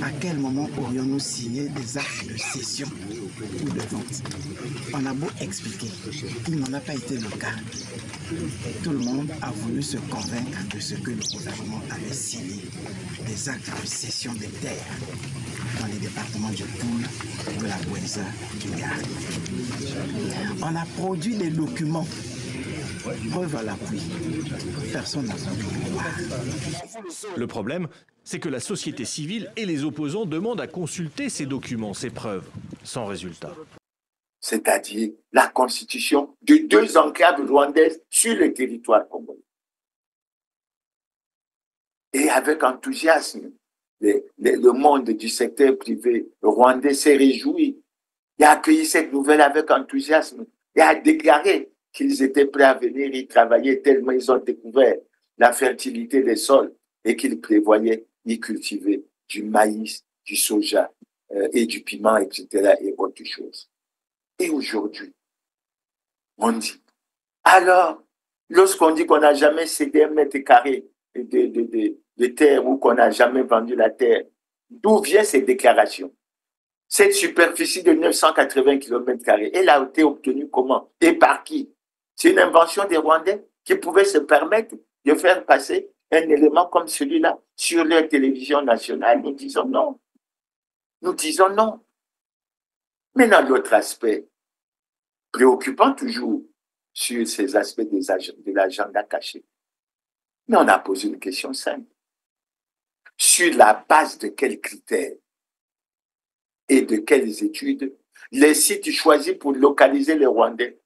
À quel moment aurions-nous signé des actes de cession ou de vente? On a beau expliquer, il n'en a pas été le cas. Tout le monde a voulu se convaincre de ce que le gouvernement avait signé, des actes de cession des terres dans les départements du Poul, de la Bwenza, du Nyari. On a produit des documents. Preuve à l'appui. Personne n'a voulu voir. Le problème, c'est que la société civile et les opposants demandent à consulter ces documents, ces preuves, sans résultat. C'est-à-dire la constitution de 2 enclaves rwandaises sur le territoire congolais. Et avec enthousiasme, le monde du secteur privé rwandais s'est réjoui. Il a accueilli cette nouvelle avec enthousiasme et a déclaré qu'ils étaient prêts à venir y travailler tellement ils ont découvert la fertilité des sols et qu'ils prévoyaient y cultiver du maïs, du soja et du piment, etc. et autre chose. Et aujourd'hui, on dit, alors, lorsqu'on dit qu'on n'a jamais cédé 1 mètre carré de terre ou qu'on n'a jamais vendu la terre, d'où viennent ces déclarations? Cette superficie de 980 km², elle a été obtenue comment et par qui? C'est une invention des Rwandais qui pouvaient se permettre de faire passer un élément comme celui-là sur leur télévision nationale. Nous disons non. Nous disons non. Maintenant, l'autre aspect préoccupant toujours sur ces aspects de l'agenda caché. Mais on a posé une question simple. Sur la base de quels critères et de quelles études les sites choisis pour localiser les Rwandais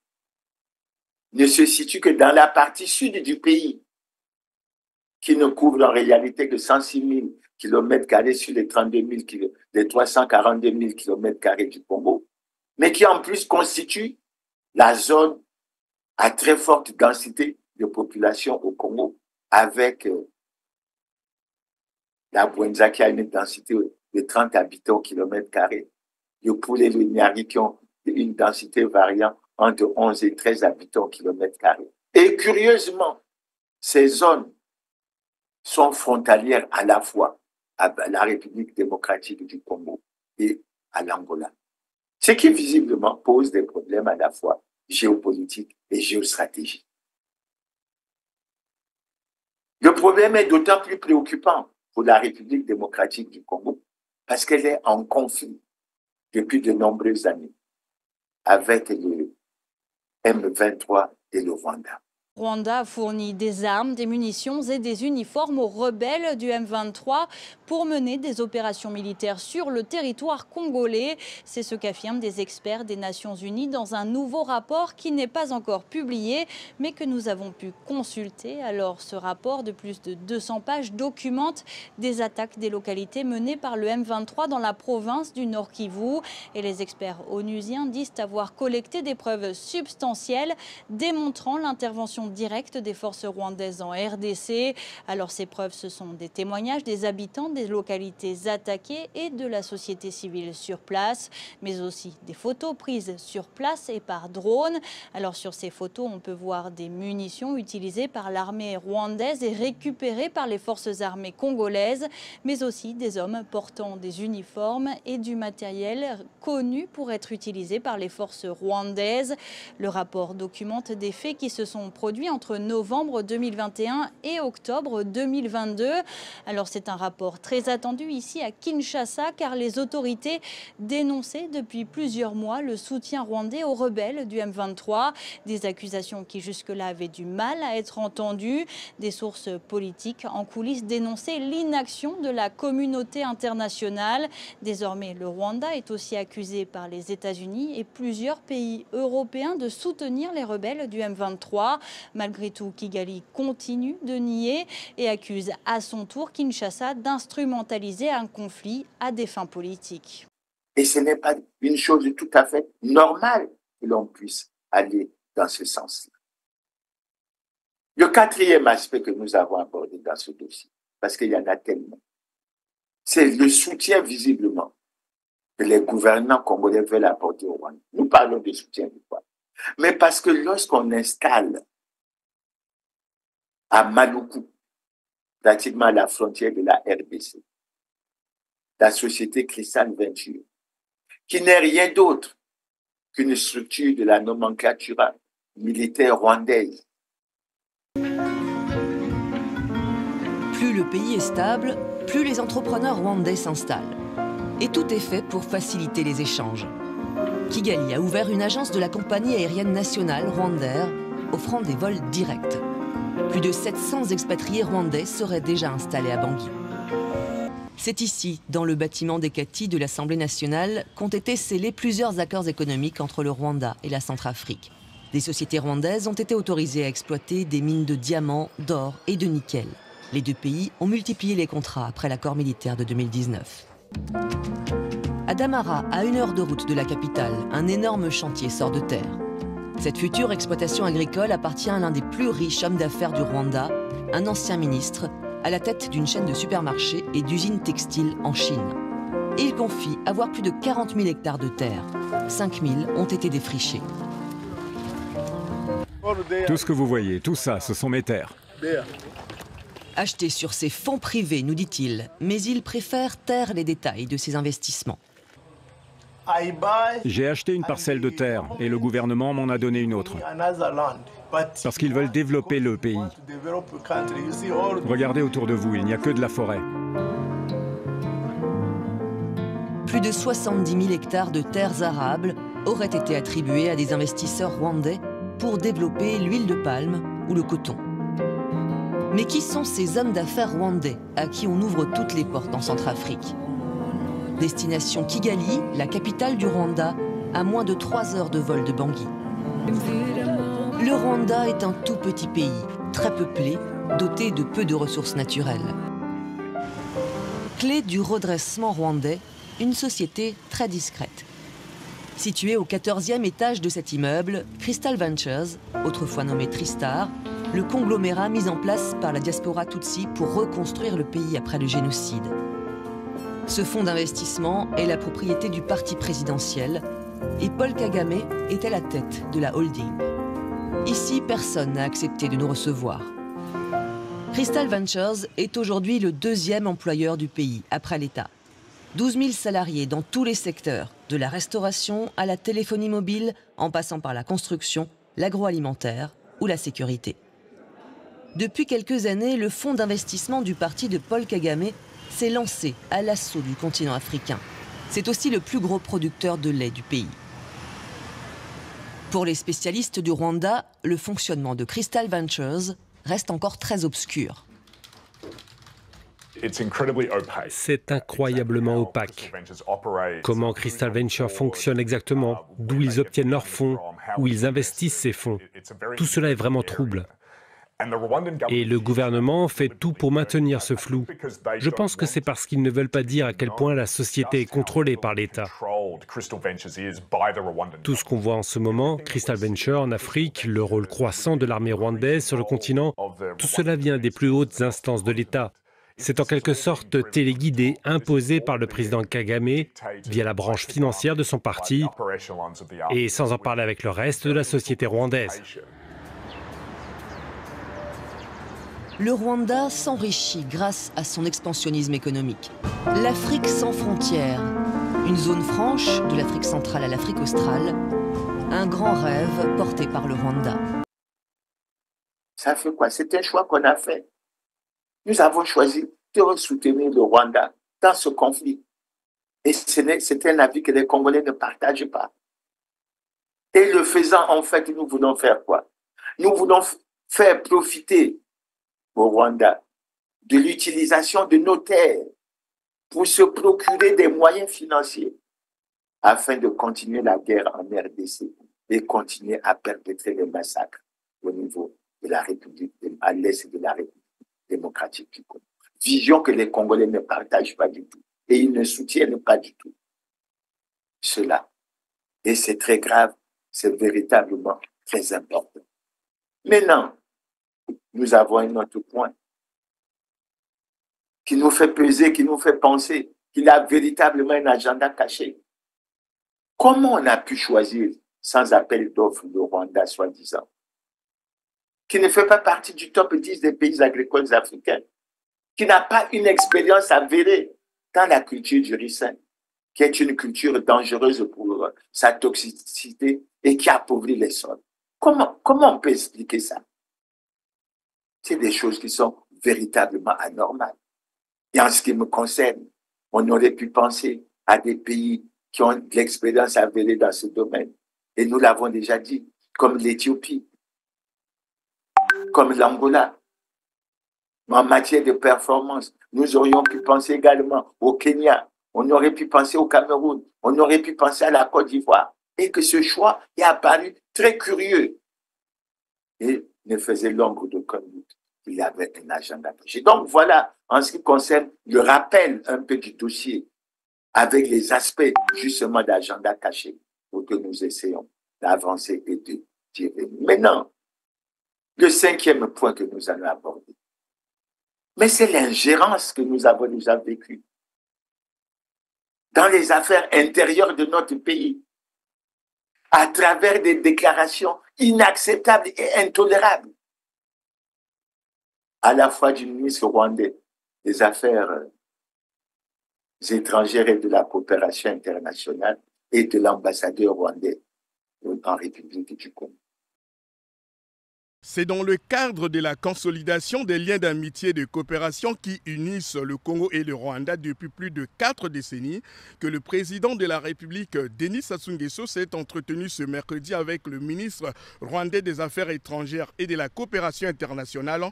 ne se situent que dans la partie sud du pays, qui ne couvre en réalité que 106 000 km² sur les 342 000 km² du Congo, mais qui en plus constitue la zone à très forte densité de population au Congo, avec la Bwenza qui a une densité de 30 habitants au km², le Poul et le Niari qui ont une densité variant entre 11 et 13 habitants au kilomètre carré. Et curieusement, ces zones sont frontalières à la fois à la République démocratique du Congo et à l'Angola. Ce qui visiblement pose des problèmes à la fois géopolitiques et géostratégiques. Le problème est d'autant plus préoccupant pour la République démocratique du Congo parce qu'elle est en conflit depuis de nombreuses années avec le M23 et le Rwanda. Rwanda a fourni des armes, des munitions et des uniformes aux rebelles du M23 pour mener des opérations militaires sur le territoire congolais. C'est ce qu'affirment des experts des Nations Unies dans un nouveau rapport qui n'est pas encore publié, mais que nous avons pu consulter. Alors, ce rapport de plus de 200 pages documente des attaques des localités menées par le M23 dans la province du Nord Kivu. Et les experts onusiens disent avoir collecté des preuves substantielles démontrant l'intervention directe des forces rwandaises en RDC. Alors ces preuves, ce sont des témoignages des habitants des localités attaquées et de la société civile sur place, mais aussi des photos prises sur place et par drone. Alors sur ces photos, on peut voir des munitions utilisées par l'armée rwandaise et récupérées par les forces armées congolaises, mais aussi des hommes portant des uniformes et du matériel connu pour être utilisé par les forces rwandaises. Le rapport documente des faits qui se sont produits entre novembre 2021 et octobre 2022. Alors c'est un rapport très attendu ici à Kinshasa car les autorités dénonçaient depuis plusieurs mois le soutien rwandais aux rebelles du M23. Des accusations qui jusque-là avaient du mal à être entendues. Des sources politiques en coulisses dénonçaient l'inaction de la communauté internationale. Désormais, le Rwanda est aussi accusé par les États-Unis et plusieurs pays européens de soutenir les rebelles du M23. Malgré tout, Kigali continue de nier et accuse à son tour Kinshasa d'instrumentaliser un conflit à des fins politiques. Et ce n'est pas une chose tout à fait normale que l'on puisse aller dans ce sens-là. Le quatrième aspect que nous avons abordé dans ce dossier, parce qu'il y en a tellement, c'est le soutien visiblement que les gouvernants congolais veulent apporter au Rwanda. Nous parlons de soutien de quoi? Mais parce que lorsqu'on installe à Maluku, pratiquement à la frontière de la RDC, la société Crystal Venture, qui n'est rien d'autre qu'une structure de la nomenclature militaire rwandaise. Plus le pays est stable, plus les entrepreneurs rwandais s'installent. Et tout est fait pour faciliter les échanges. Kigali a ouvert une agence de la compagnie aérienne nationale Rwandair, offrant des vols directs. Plus de 700 expatriés rwandais seraient déjà installés à Bangui. C'est ici, dans le bâtiment des Kati de l'Assemblée nationale, qu'ont été scellés plusieurs accords économiques entre le Rwanda et la Centrafrique. Des sociétés rwandaises ont été autorisées à exploiter des mines de diamants, d'or et de nickel. Les deux pays ont multiplié les contrats après l'accord militaire de 2019. À Damara, à 1 heure de route de la capitale, un énorme chantier sort de terre. Cette future exploitation agricole appartient à l'un des plus riches hommes d'affaires du Rwanda, un ancien ministre, à la tête d'une chaîne de supermarchés et d'usines textiles en Chine. Et il confie avoir plus de 40 000 hectares de terre. 5 000 ont été défrichés. Tout ce que vous voyez, tout ça, ce sont mes terres. Acheté sur ses fonds privés, nous dit-il, mais il préfère taire les détails de ses investissements. J'ai acheté une parcelle de terre et le gouvernement m'en a donné une autre. Parce qu'ils veulent développer le pays. Regardez autour de vous, il n'y a que de la forêt. Plus de 70 000 hectares de terres arables auraient été attribués à des investisseurs rwandais pour développer l'huile de palme ou le coton. Mais qui sont ces hommes d'affaires rwandais à qui on ouvre toutes les portes en Centrafrique? Destination Kigali, la capitale du Rwanda, à moins de 3 heures de vol de Bangui. Le Rwanda est un tout petit pays, très peuplé, doté de peu de ressources naturelles. Clé du redressement rwandais, une société très discrète. Située au 14e étage de cet immeuble, Crystal Ventures, autrefois nommé Tristar, le conglomérat mis en place par la diaspora Tutsi pour reconstruire le pays après le génocide. Ce fonds d'investissement est la propriété du parti présidentiel et Paul Kagame est à la tête de la holding. Ici, personne n'a accepté de nous recevoir. Crystal Ventures est aujourd'hui le deuxième employeur du pays, après l'État. 12 000 salariés dans tous les secteurs, de la restauration à la téléphonie mobile, en passant par la construction, l'agroalimentaire ou la sécurité. Depuis quelques années, le fonds d'investissement du parti de Paul Kagame s'est lancé à l'assaut du continent africain. C'est aussi le plus gros producteur de lait du pays. Pour les spécialistes du Rwanda, le fonctionnement de Crystal Ventures reste encore très obscur. C'est incroyablement opaque. Comment Crystal Ventures fonctionne exactement, d'où ils obtiennent leurs fonds, où ils investissent ces fonds. Tout cela est vraiment trouble. Et le gouvernement fait tout pour maintenir ce flou. Je pense que c'est parce qu'ils ne veulent pas dire à quel point la société est contrôlée par l'État. Tout ce qu'on voit en ce moment, Crystal Ventures en Afrique, le rôle croissant de l'armée rwandaise sur le continent, tout cela vient des plus hautes instances de l'État. C'est en quelque sorte téléguidé, imposé par le président Kagame via la branche financière de son parti et sans en parler avec le reste de la société rwandaise. Le Rwanda s'enrichit grâce à son expansionnisme économique. L'Afrique sans frontières, une zone franche de l'Afrique centrale à l'Afrique australe, un grand rêve porté par le Rwanda. Ça fait quoi? C'est un choix qu'on a fait. Nous avons choisi de soutenir le Rwanda dans ce conflit. Et c'est un avis que les Congolais ne partagent pas. Et le faisant, en fait, nous voulons faire quoi? Nous voulons faire profiter au Rwanda de l'utilisation de nos terres pour se procurer des moyens financiers afin de continuer la guerre en RDC et continuer à perpétrer les massacres au niveau de la République, à l'est de la République démocratique du Congo. Vision que les Congolais ne partagent pas du tout et ils ne soutiennent pas du tout cela. Et c'est très grave, c'est véritablement très important. Maintenant, nous avons un autre point qui nous fait peser, qui nous fait penser qu'il a véritablement un agenda caché. Comment on a pu choisir sans appel d'offres le Rwanda, soi-disant, qui ne fait pas partie du top 10 des pays agricoles africains, qui n'a pas une expérience avérée dans la culture du ricin, qui est une culture dangereuse pour sa toxicité et qui appauvrit les sols. Comment on peut expliquer ça? C'est des choses qui sont véritablement anormales. Et en ce qui me concerne, on aurait pu penser à des pays qui ont de l'expérience avérée dans ce domaine. Et nous l'avons déjà dit, comme l'Éthiopie, comme l'Angola. En matière de performance, nous aurions pu penser également au Kenya, on aurait pu penser au Cameroun, on aurait pu penser à la Côte d'Ivoire. Et que ce choix est apparu très curieux et ne faisait l'ombre d'aucun doute qu'il y avait un agenda caché. Donc voilà, en ce qui concerne le rappel un peu du dossier, avec les aspects justement d'agenda caché, pour que nous essayons d'avancer et de tirer. Maintenant, le cinquième point que nous allons aborder, mais c'est l'ingérence que nous avons déjà vécue dans les affaires intérieures de notre pays, à travers des déclarations inacceptables et intolérables, à la fois du ministre rwandais des Affaires étrangères et de la coopération internationale et de l'ambassadeur rwandais en République du Congo. C'est dans le cadre de la consolidation des liens d'amitié et de coopération qui unissent le Congo et le Rwanda depuis plus de 4 décennies que le président de la République, Denis Sassou Nguesso, s'est entretenu ce mercredi avec le ministre rwandais des Affaires étrangères et de la coopération internationale,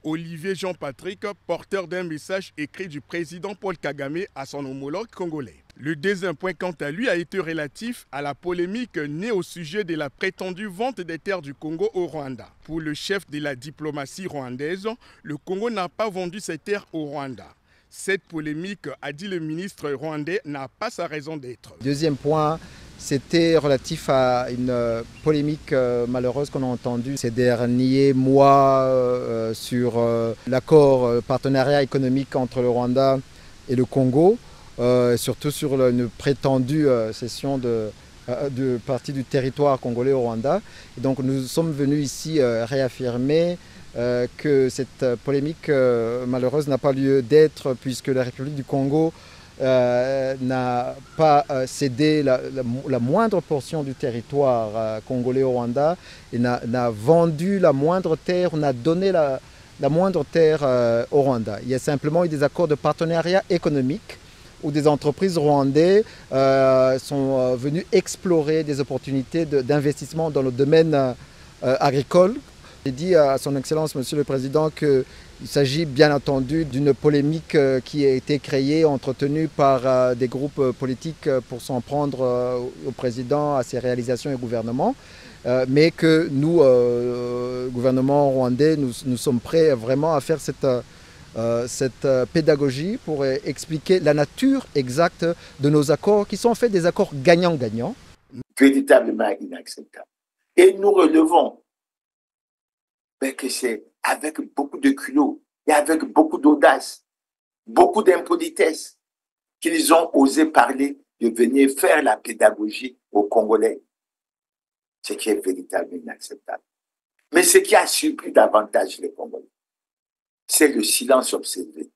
Olivier Jean-Patrick, porteur d'un message écrit du président Paul Kagame à son homologue congolais. Le deuxième point, quant à lui, a été relatif à la polémique née au sujet de la prétendue vente des terres du Congo au Rwanda. Pour le chef de la diplomatie rwandaise, le Congo n'a pas vendu ses terres au Rwanda. Cette polémique, a dit le ministre rwandais, n'a pas sa raison d'être. Deuxième point, c'était relatif à une polémique malheureuse qu'on a entendue ces derniers mois sur l'accord partenariat économique entre le Rwanda et le Congo. surtout sur une prétendue cession de partie du territoire congolais au Rwanda. Et donc nous sommes venus ici réaffirmer que cette polémique malheureuse n'a pas lieu d'être, puisque la République du Congo n'a pas cédé la moindre portion du territoire congolais au Rwanda, et n'a vendu la moindre terre, n'a donné la moindre terre au Rwanda. Il y a simplement eu des accords de partenariat économique où des entreprises rwandaises sont venues explorer des opportunités d'investissement dans le domaine agricole. J'ai dit à son Excellence, Monsieur le Président, qu'il s'agit bien entendu d'une polémique qui a été créée, entretenue par des groupes politiques pour s'en prendre au Président, à ses réalisations et au gouvernement, mais que nous, gouvernement rwandais, nous sommes prêts vraiment à faire cette pédagogie pour expliquer la nature exacte de nos accords, qui sont en fait des accords gagnant-gagnant. Véritablement inacceptable. Et nous relevons que c'est avec beaucoup de culot et avec beaucoup d'audace, beaucoup d'impolitesse, qu'ils ont osé parler de venir faire la pédagogie aux Congolais, ce qui est véritablement inacceptable. Mais ce qui a surpris davantage les Congolais, c'est le silence observé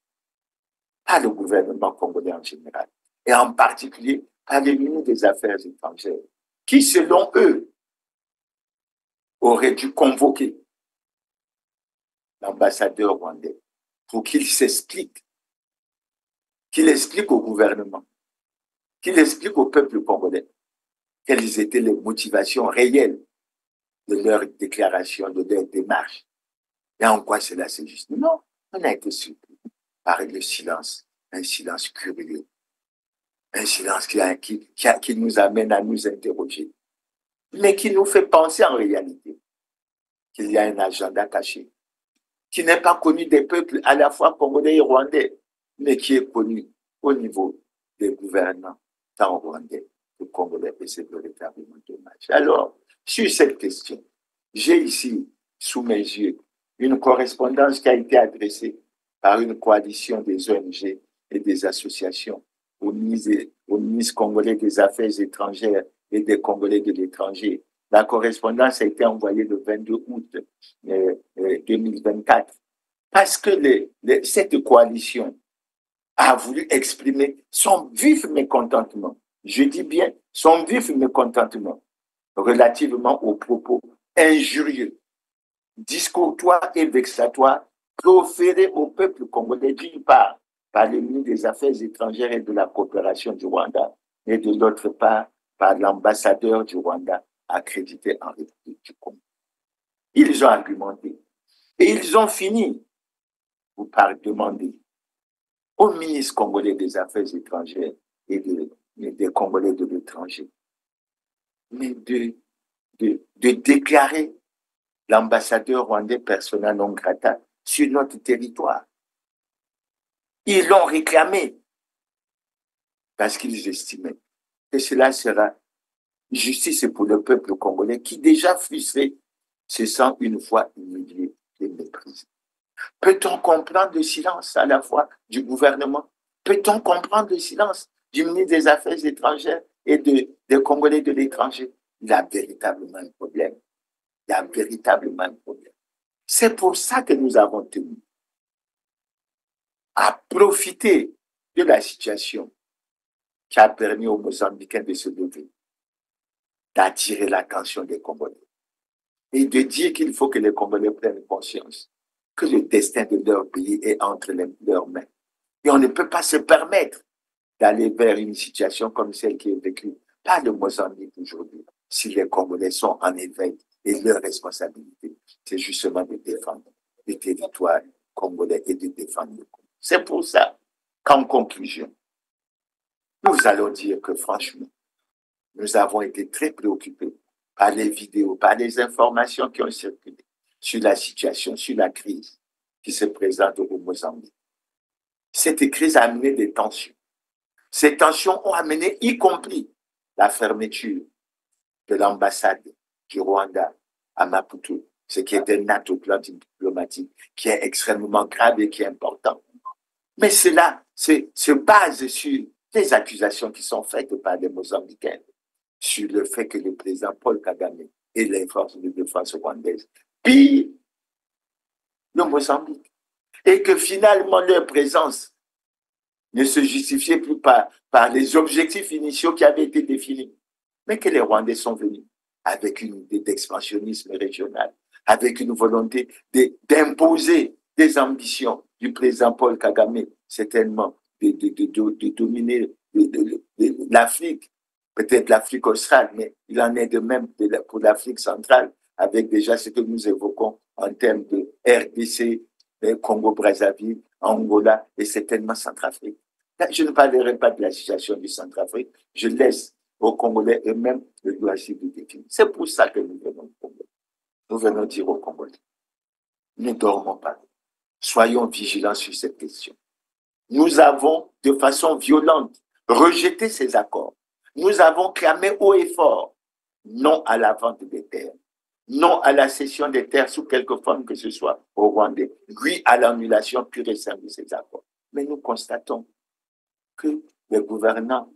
par le gouvernement congolais en général, et en particulier par les ministres des Affaires étrangères, qui, selon eux, auraient dû convoquer l'ambassadeur rwandais pour qu'il s'explique, qu'il explique au gouvernement, qu'il explique au peuple congolais quelles étaient les motivations réelles de leur déclaration, de leur démarche, et en quoi cela c'est juste. Non, on a été surpris par le silence, un silence curieux, un silence qui nous amène à nous interroger, mais qui nous fait penser en réalité qu'il y a un agenda caché, qui n'est pas connu des peuples à la fois congolais et rwandais, mais qui est connu au niveau des gouvernants, tant rwandais que congolais, et c'est véritablement dommage. Alors, sur cette question, j'ai ici, sous mes yeux, une correspondance qui a été adressée par une coalition des ONG et des associations au ministre congolais des Affaires étrangères et des Congolais de l'étranger. La correspondance a été envoyée le 22 août 2024 parce que cette coalition a voulu exprimer son vif mécontentement, je dis bien son vif mécontentement, relativement aux propos injurieux, discourtois et vexatoires proférés au peuple congolais, d'une part par le ministre des Affaires étrangères et de la coopération du Rwanda, et de l'autre part par l'ambassadeur du Rwanda accrédité en République du Congo. Ils ont argumenté et ils ont fini par demander au ministre congolais des Affaires étrangères et des Congolais de l'étranger, mais de déclarer l'ambassadeur rwandais persona non grata sur notre territoire. Ils l'ont réclamé parce qu'ils estimaient que cela sera justice pour le peuple congolais qui, déjà frustré, se sent une fois humilié et méprisé. Peut-on comprendre le silence à la fois du gouvernement? Peut-on comprendre le silence du ministre des Affaires étrangères et des Congolais de l'étranger? Il y a véritablement un problème. Il y a véritablement un problème. C'est pour ça que nous avons tenu à profiter de la situation qui a permis aux Mozambicains de se lever, d'attirer l'attention des Congolais et de dire qu'il faut que les Congolais prennent conscience que le destin de leur pays est entre leurs mains. Et on ne peut pas se permettre d'aller vers une situation comme celle qui est vécue par le Mozambique aujourd'hui, si les Congolais sont en éveil. Et leur responsabilité, c'est justement de défendre le territoire congolais et de défendre le Congo. C'est pour ça qu'en conclusion, nous allons dire que franchement, nous avons été très préoccupés par les vidéos, par les informations qui ont circulé sur la situation, sur la crise qui se présente au Mozambique. Cette crise a amené des tensions. Ces tensions ont amené, y compris la fermeture de l'ambassade du Rwanda à Maputo, ce qui est un acte au plan diplomatique qui est extrêmement grave et qui est important. Mais cela se base sur les accusations qui sont faites par les Mozambicains sur le fait que le président Paul Kagame et les forces de défense rwandaises pillent le Mozambique. Et que finalement leur présence ne se justifiait plus par les objectifs initiaux qui avaient été définis, mais que les Rwandais sont venus avec une idée d'expansionnisme régional, avec une volonté d'imposer des ambitions du président Paul Kagame, certainement de dominer l'Afrique, peut-être l'Afrique australe, mais il en est de même pour l'Afrique centrale, avec déjà ce que nous évoquons en termes de RDC, Congo-Brazzaville, Angola et certainement Centrafrique. Je ne parlerai pas de la situation du Centrafrique, je laisse aux Congolais eux-mêmes le loisir de définir. C'est pour ça que nous venons au Congo. Nous venons dire aux Congolais, ne dormons pas, soyons vigilants sur cette question. Nous avons, de façon violente, rejeté ces accords. Nous avons clamé haut et fort non à la vente des terres, non à la cession des terres sous quelque forme que ce soit au Rwandais, oui à l'annulation pure et simple de ces accords. Mais nous constatons que les gouvernants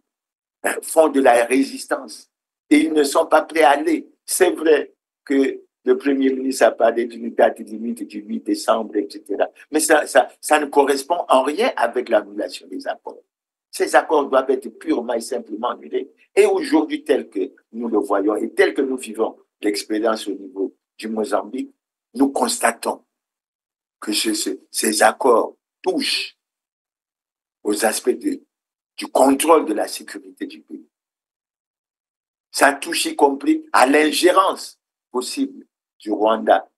font de la résistance et ils ne sont pas prêts à aller. C'est vrai que le Premier ministre a parlé d'une date limite du 8 décembre, etc. Mais ça ne correspond en rien avec l'annulation des accords. Ces accords doivent être purement et simplement annulés. Et aujourd'hui, tel que nous le voyons et tel que nous vivons l'expérience au niveau du Mozambique, nous constatons que ces accords touchent aux aspects du contrôle de la sécurité du pays. Ça touche y compris à l'ingérence possible du Rwanda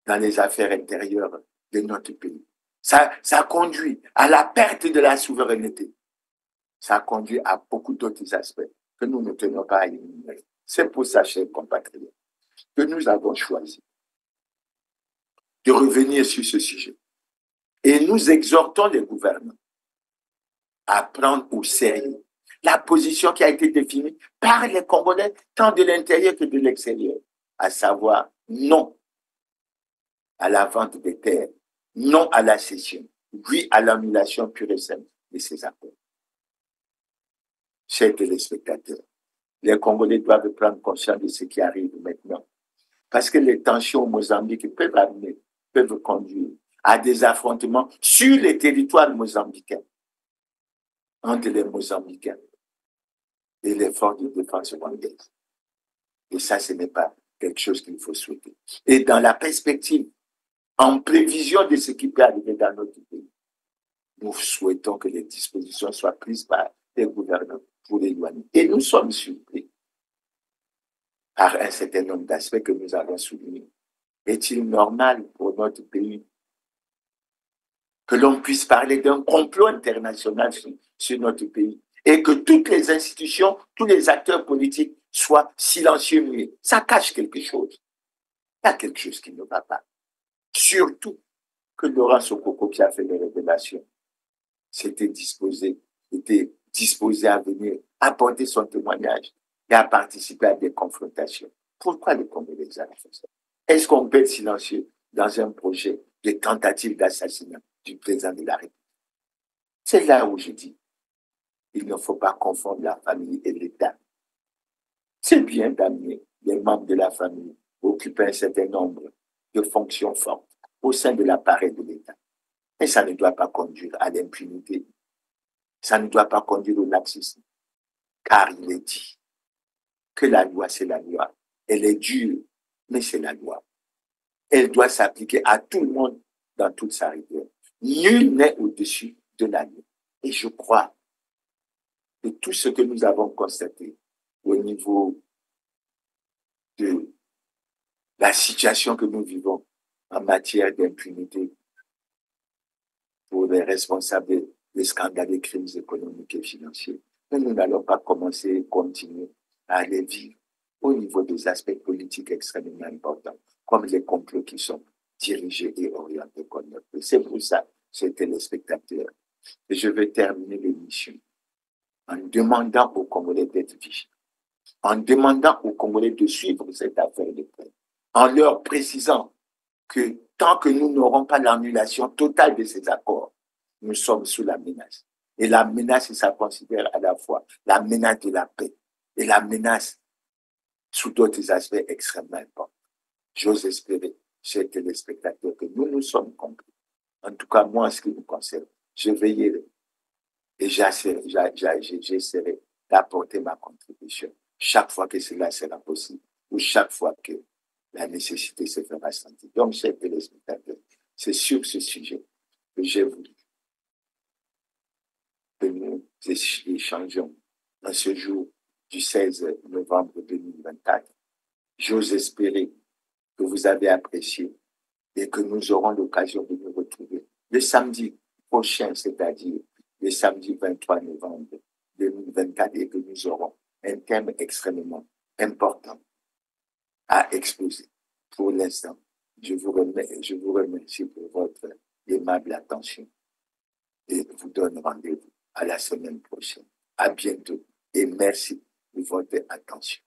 dans les affaires intérieures de notre pays. Ça conduit à la perte de la souveraineté. Ça conduit à beaucoup d'autres aspects que nous ne tenons pas à énumérer. C'est pour ça, chers compatriotes, que nous avons choisi de revenir sur ce sujet. Et nous exhortons les gouvernants à prendre au sérieux la position qui a été définie par les Congolais, tant de l'intérieur que de l'extérieur, à savoir non à la vente des terres, non à la cession, oui à l'annulation pure et simple de ces accords. Chers téléspectateurs, les Congolais doivent prendre conscience de ce qui arrive maintenant, parce que les tensions au Mozambique peuvent conduire à des affrontements sur les territoires mozambicains, entre les Mozambicains et les forces de défense rwandaises. Et ça, ce n'est pas quelque chose qu'il faut souhaiter. Et dans la perspective, en prévision de ce qui peut arriver dans notre pays, nous souhaitons que les dispositions soient prises par les gouvernements pour l'éloigner. Et nous sommes surpris par un certain nombre d'aspects que nous avons soulignés. Est-il normal pour notre pays que l'on puisse parler d'un complot international sur notre pays et que toutes les institutions, tous les acteurs politiques soient silencieux, muets? Ça cache quelque chose. Il y a quelque chose qui ne va pas. Surtout que Laurent Sokoko, qui a fait les révélations, était disposé à venir apporter son témoignage et à participer à des confrontations. Pourquoi les Congolais ont fait ça? Est-ce qu'on peut être silencieux dans un projet de tentative d'assassinat du président de la République? C'est là où je dis, il ne faut pas confondre la famille et l'État. C'est bien d'amener les membres de la famille occuper un certain nombre de fonctions fortes au sein de l'appareil de l'État. Mais ça ne doit pas conduire à l'impunité. Ça ne doit pas conduire au laxisme. Car il est dit que la loi, c'est la loi. Elle est dure, mais c'est la loi. Elle doit s'appliquer à tout le monde dans toute sa rigueur. Nul n'est au-dessus de la loi. Et je crois que tout ce que nous avons constaté au niveau de la situation que nous vivons en matière d'impunité pour les responsables des scandales et crimes économiques et financiers, mais nous n'allons pas commencer et continuer à les vivre au niveau des aspects politiques extrêmement importants, comme les complots qui sont dirigés et orientés contre notre pays. C'est pour ça, chers téléspectateurs, et je vais terminer l'émission en demandant aux Congolais d'être vigilants, en demandant aux Congolais de suivre cette affaire de près, en leur précisant que tant que nous n'aurons pas l'annulation totale de ces accords, nous sommes sous la menace. Et la menace, ça considère à la fois la menace de la paix et la menace sous d'autres aspects extrêmement importants. J'ose espérer, chers téléspectateurs, que nous nous sommes compris. En tout cas, moi, en ce qui me concerne, je veillerai et j'essaierai d'apporter ma contribution chaque fois que cela sera possible ou chaque fois que la nécessité se fera sentir. Donc, chers téléspectateurs, c'est sur ce sujet que j'ai voulu que nous échangeons en ce jour du 16 novembre 2024. J'ose espérer que vous avez apprécié et que nous aurons l'occasion de nous retrouver le samedi prochain, c'est-à-dire le samedi 23 novembre 2024, et que nous aurons un thème extrêmement important à exposer. Pour l'instant, je vous remercie pour votre aimable attention et vous donne rendez-vous à la semaine prochaine. À bientôt et merci de votre attention.